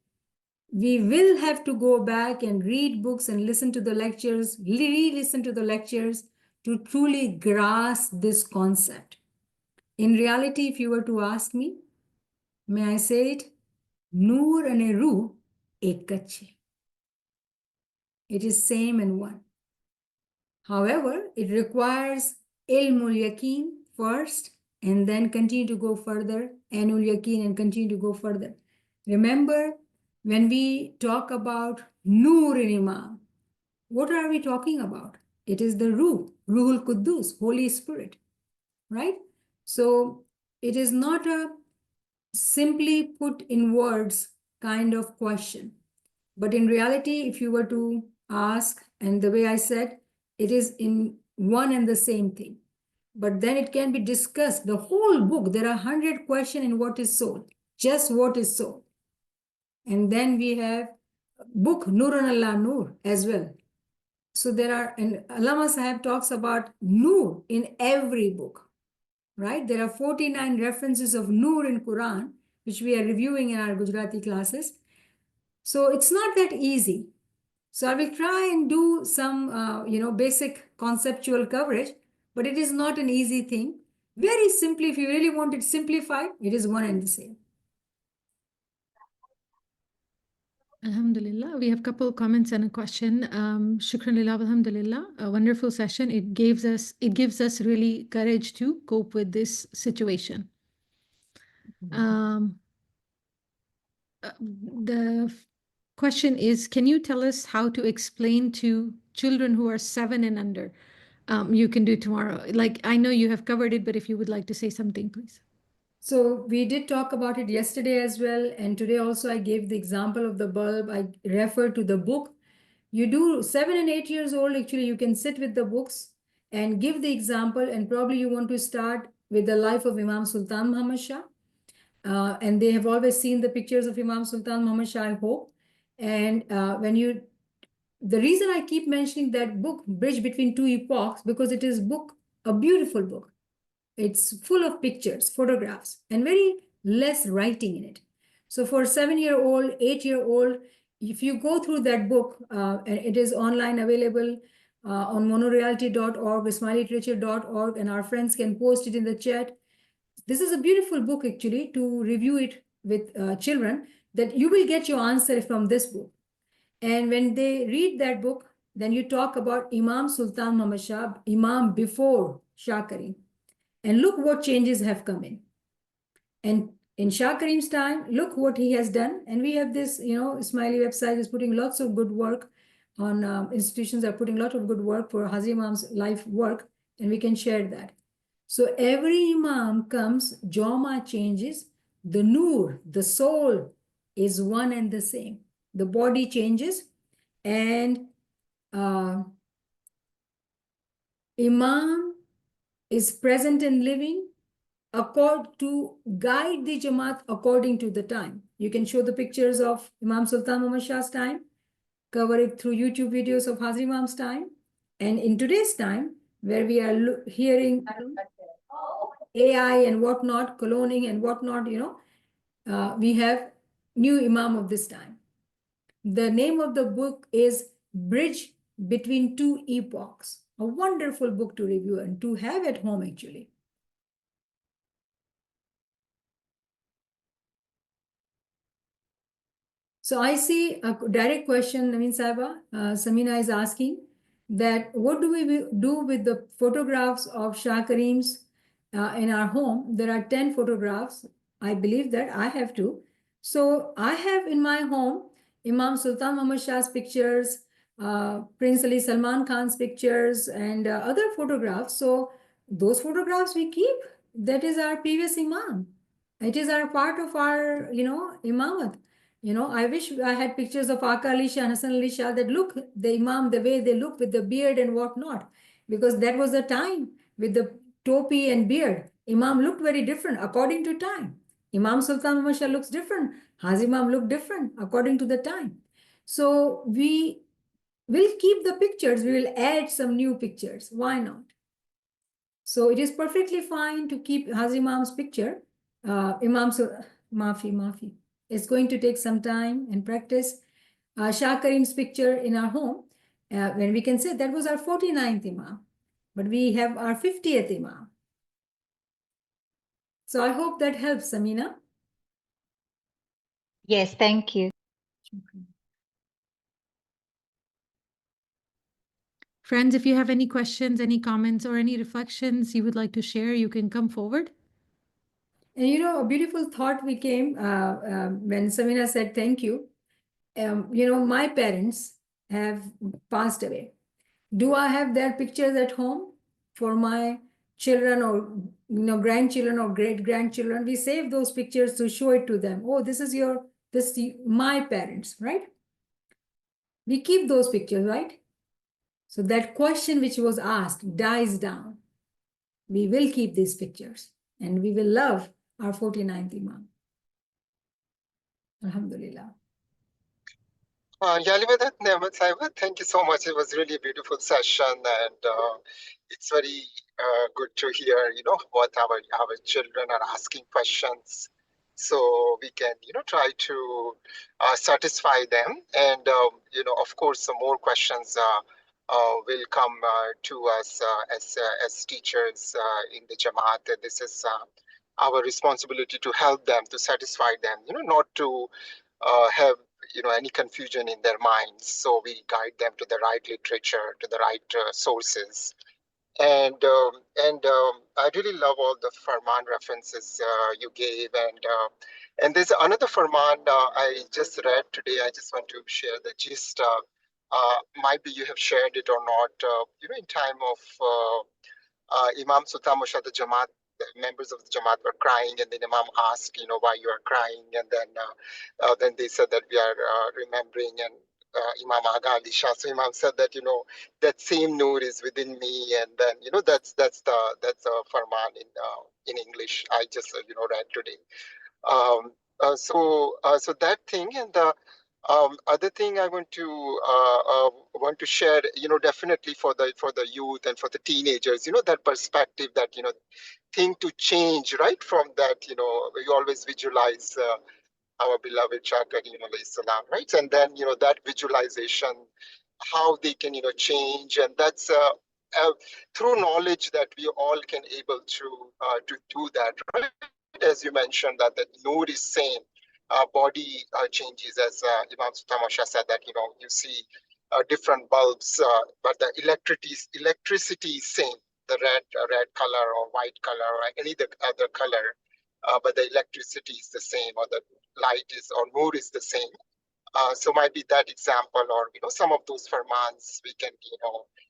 A: we will have to go back and read books and listen to the lectures, re-listen to the lectures to truly grasp this concept. In reality, if you were to ask me, may I say it? Noor and Ruh ek જ છે. It is same and one. However, it requires ilmul yaqeen first and then continue to go further, anul yaqeen and continue to go further. Remember, when we talk about Noor in Imam, what are we talking about? It is the Ruh, Ruhul Quddus, Holy Spirit, right? So it is not a simply put in words kind of question. But in reality, if you were to ask, and the way I said, it is in one and the same thing. But then it can be discussed. The whole book, there are 100 questions in what is soul, just what is soul. And then we have book Nurun Allah Noor as well. So there are, and Allama Sahib talks about Noor in every book. right? There are 49 references of Noor in Quran, which we are reviewing in our Gujarati classes. So it's not that easy. So I will try and do some, basic conceptual coverage, but it is not an easy thing. Very simply, if you really want it simplified, it is one and the same.
C: Alhamdulillah. We have a couple of comments and a question. Shukran lillah, alhamdulillah. A wonderful session. It gives us really courage to cope with this situation. The question is, can you tell us how to explain to children who are 7 and under? You can do tomorrow. Like, I know you have covered it, but if you would like to say something, please.
A: So we did talk about it yesterday as well. And today also I gave the example of the bulb. I referred to the book. You do 7 and 8 years old, actually, you can sit with the books and give the example. And probably you want to start with the life of Imam Sultan Muhammad Shah. And they have always seen the pictures of Imam Sultan Muhammad Shah, I hope. And the reason I keep mentioning that book, Bridge Between Two Epochs, because it is a beautiful book. It's full of pictures, photographs, and very less writing in it. So for 7-year-old, 8-year-old, if you go through that book, and it is online available on monoreality.org, ismaililiterature.org, and our friends can post it in the chat. This is a beautiful book, actually, to review it with children, that you will get your answer from this book. And when they read that book, then you talk about Imam Sultan Muhammad Shah, Imam before Shah Karim. And look what changes have come in. And in Shah Karim's time, look what he has done. And we have this, Ismaili website is putting lots of good work on, institutions are putting a lot of good work for Hazi Imam's life work, and we can share that. So every Imam comes, Joma changes, the Noor, the soul is one and the same. The body changes, and Imam is present and living to guide the Jamaat according to the time. You can show the pictures of Imam Sultan Muhammad Shah's time, cover it through YouTube videos of Hazrat Imam's time. And in today's time, where we are hearing AI and whatnot, cloning and whatnot, we have new Imam of this time. The name of the book is Bridge Between Two Epochs, a wonderful book to review and to have at home, actually. So I see a direct question, Naveen Saiba. Samina is asking that what do we do with the photographs of Shah Karim's in our home? There are 10 photographs. I believe that I have to. So I have in my home Imam Sultan Muhammad Shah's pictures, Prince Ali Salman Khan's pictures, and other photographs. So those photographs we keep. That is our previous Imam. It is our part of our, Imamat. I wish I had pictures of Aka Ali Shah and Hassan Ali Shah that look, the Imam, the way they look with the beard and whatnot, because that was the time with the topi and beard. Imam looked very different according to time. Imam Sultan Muhammad Shah looks different. Hazi Imam looked different according to the time. So we will keep the pictures. We will add some new pictures. Why not? So it is perfectly fine to keep Hazi Imam's picture. Mafi. It's going to take some time and practice. Shah Karim's picture in our home, when we can say that was our 49th Imam, but we have our 50th Imam. So I hope that helps, Samina.
D: Yes, thank you.
C: Friends, if you have any questions, any comments, or any reflections you would like to share, you can come forward.
A: And a beautiful thought we came when Samina said thank you. My parents have passed away. Do I have their pictures at home for my children or grandchildren or great-grandchildren? We save those pictures to show it to them. Oh, this is my parents, right? We keep those pictures, right? So that question which was asked dies down. We will keep these pictures and we will love our 49th Imam. Alhamdulillah.
D: Yalimadat Nehmat Saiba, thank you so much. It was really a beautiful session, and it's very good to hear, what our children are asking questions, so we can, try to satisfy them. And of course, some more questions will come to us as teachers in the Jamaat. And this is our responsibility to help them, to satisfy them. Not to have any confusion in their minds, so we guide them to the right literature, to the right sources. And I really love all the Farman references you gave, and there's another Farman I just read today. I just want to share the gist. Might be you have shared it or not. In time of Imam Sultan Mushad Jamaat, the members of the Jamaat were crying, and then Imam asked, why you are crying, and then they said that we are remembering and Imam Aga Ali Shah. So Imam said that that same Noor is within me, and then that's the Farman in English. I just read today. So that thing, and the other thing I want to share, definitely for the youth and for the teenagers, that perspective that thing to change, right? From that, we always visualize our beloved Shah Karim alayhi salam, right? And then that visualization, how they can change, and that's through knowledge that we all can able to do that, right? As you mentioned, that the Noor is same. Body changes, as Imam Sultan Shah said, that you see different bulbs, but the electricity is same. The red color or white color or any other color, but the electricity is the same, or the light is or Noor is the same. So might be that example, or some of those Farmans we can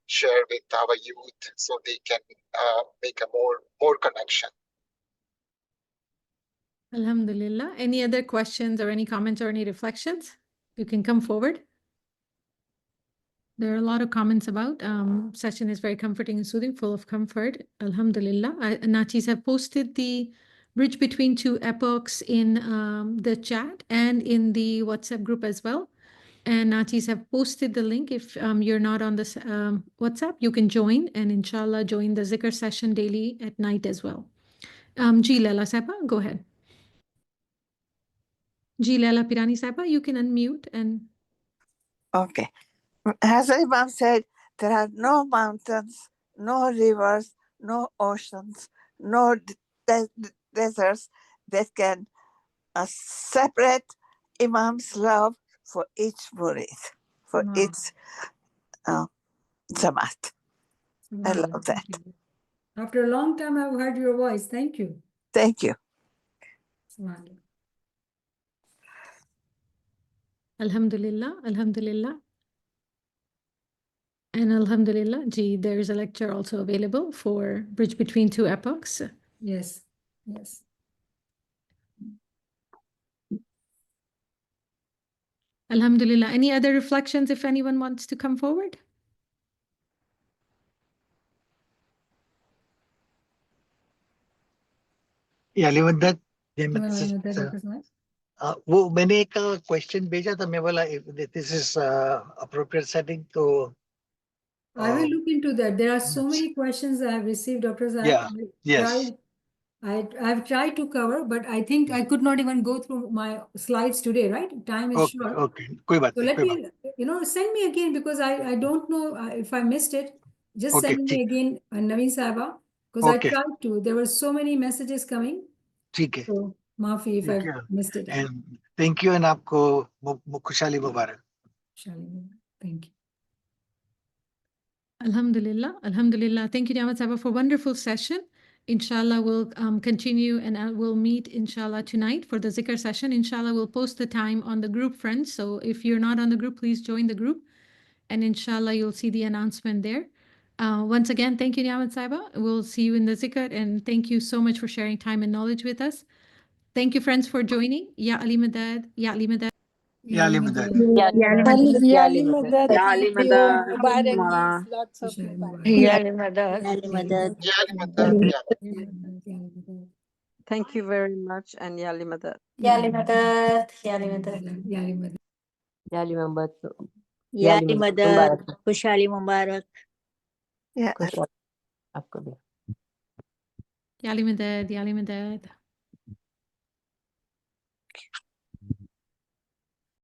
D: share with our youth, so they can make a more connection.
C: Alhamdulillah. Any other questions or any comments or any reflections? You can come forward. There are a lot of comments about session is very comforting and soothing, full of comfort. Alhamdulillah. Nachis have posted the bridge between two epochs in the chat and in the WhatsApp group as well. And Nachis have posted the link. If you're not on this WhatsApp, you can join, and inshallah join the zikr session daily at night as well. Ji Laila Saiba, go ahead. Ji Laila Pirani Saiba, you can unmute and.
E: Okay. As Imam said, there are no mountains, no rivers, no oceans, no deserts that can separate Imam's love for each murid, for
A: Wow.
E: each Jamaat. I love that.
A: After a long time, I've heard your voice. Thank you.
E: Thank you.
A: Subhanallah.
C: Alhamdulillah, Alhamdulillah. And Alhamdulillah, Ji, there is a lecture also available for Bridge Between Two Epochs.
A: Yes, yes.
C: Alhamdulillah. Any other reflections if anyone wants to come forward?
F: यालीमद्दत वो मैंने एक question भेजा था, मैं बोला this is appropriate setting, तो
A: I will look into that. There are so many questions I have received, Dr. Zahid.
F: Yeah, yes.
A: I've tried to cover, but I think I could not even go through my slides today, right? Time is short.
F: Okay कोई बात
A: So
F: नहीं,
A: let
F: कोई बात
A: me, send me again, because I don't know if I missed it. Just
F: Okay,
A: send me
F: ठीक.
A: again, Naveen Sahaba, because I
F: Okay.
A: tried to. There were so many messages coming.
F: ठीक है,
A: So, Maafi if
F: Thank
A: I've
F: you.
A: missed it.
F: And thank you, and आपको खुशहाली मुबारक.
A: Thank you.
C: Alhamdulillah, Alhamdulillah. Thank you, Niamat Sahaba, for a wonderful session. Inshallah, we'll continue and we'll meet, inshallah, tonight for the zikr session. Inshallah, we'll post the time on the group, friends. So if you're not on the group, please join the group. And inshallah, you'll see the announcement there. Once again, thank you, Niamat Sahaba. We'll see you in the zikr. And thank you so much for sharing time and knowledge with us. Thank you, friends, for joining. Ya Ali Madad, Ya Ali Madad.
F: Ya Ali Madad.
E: Yali Madad.
G: Yali
E: Thank you.
G: Madad.
E: Mubarak
G: Mala.
E: means lots of Mubarak.
D: Yalimadat, yeah.
G: Thank you very much, and Yali Madad.
A: Yalimadat.
G: याली मोहम्मद
H: याली मदद, खुशहाली मुबारक।
E: Yeah.
G: खुश आपको भी
C: Yali Madad, Yali Madad.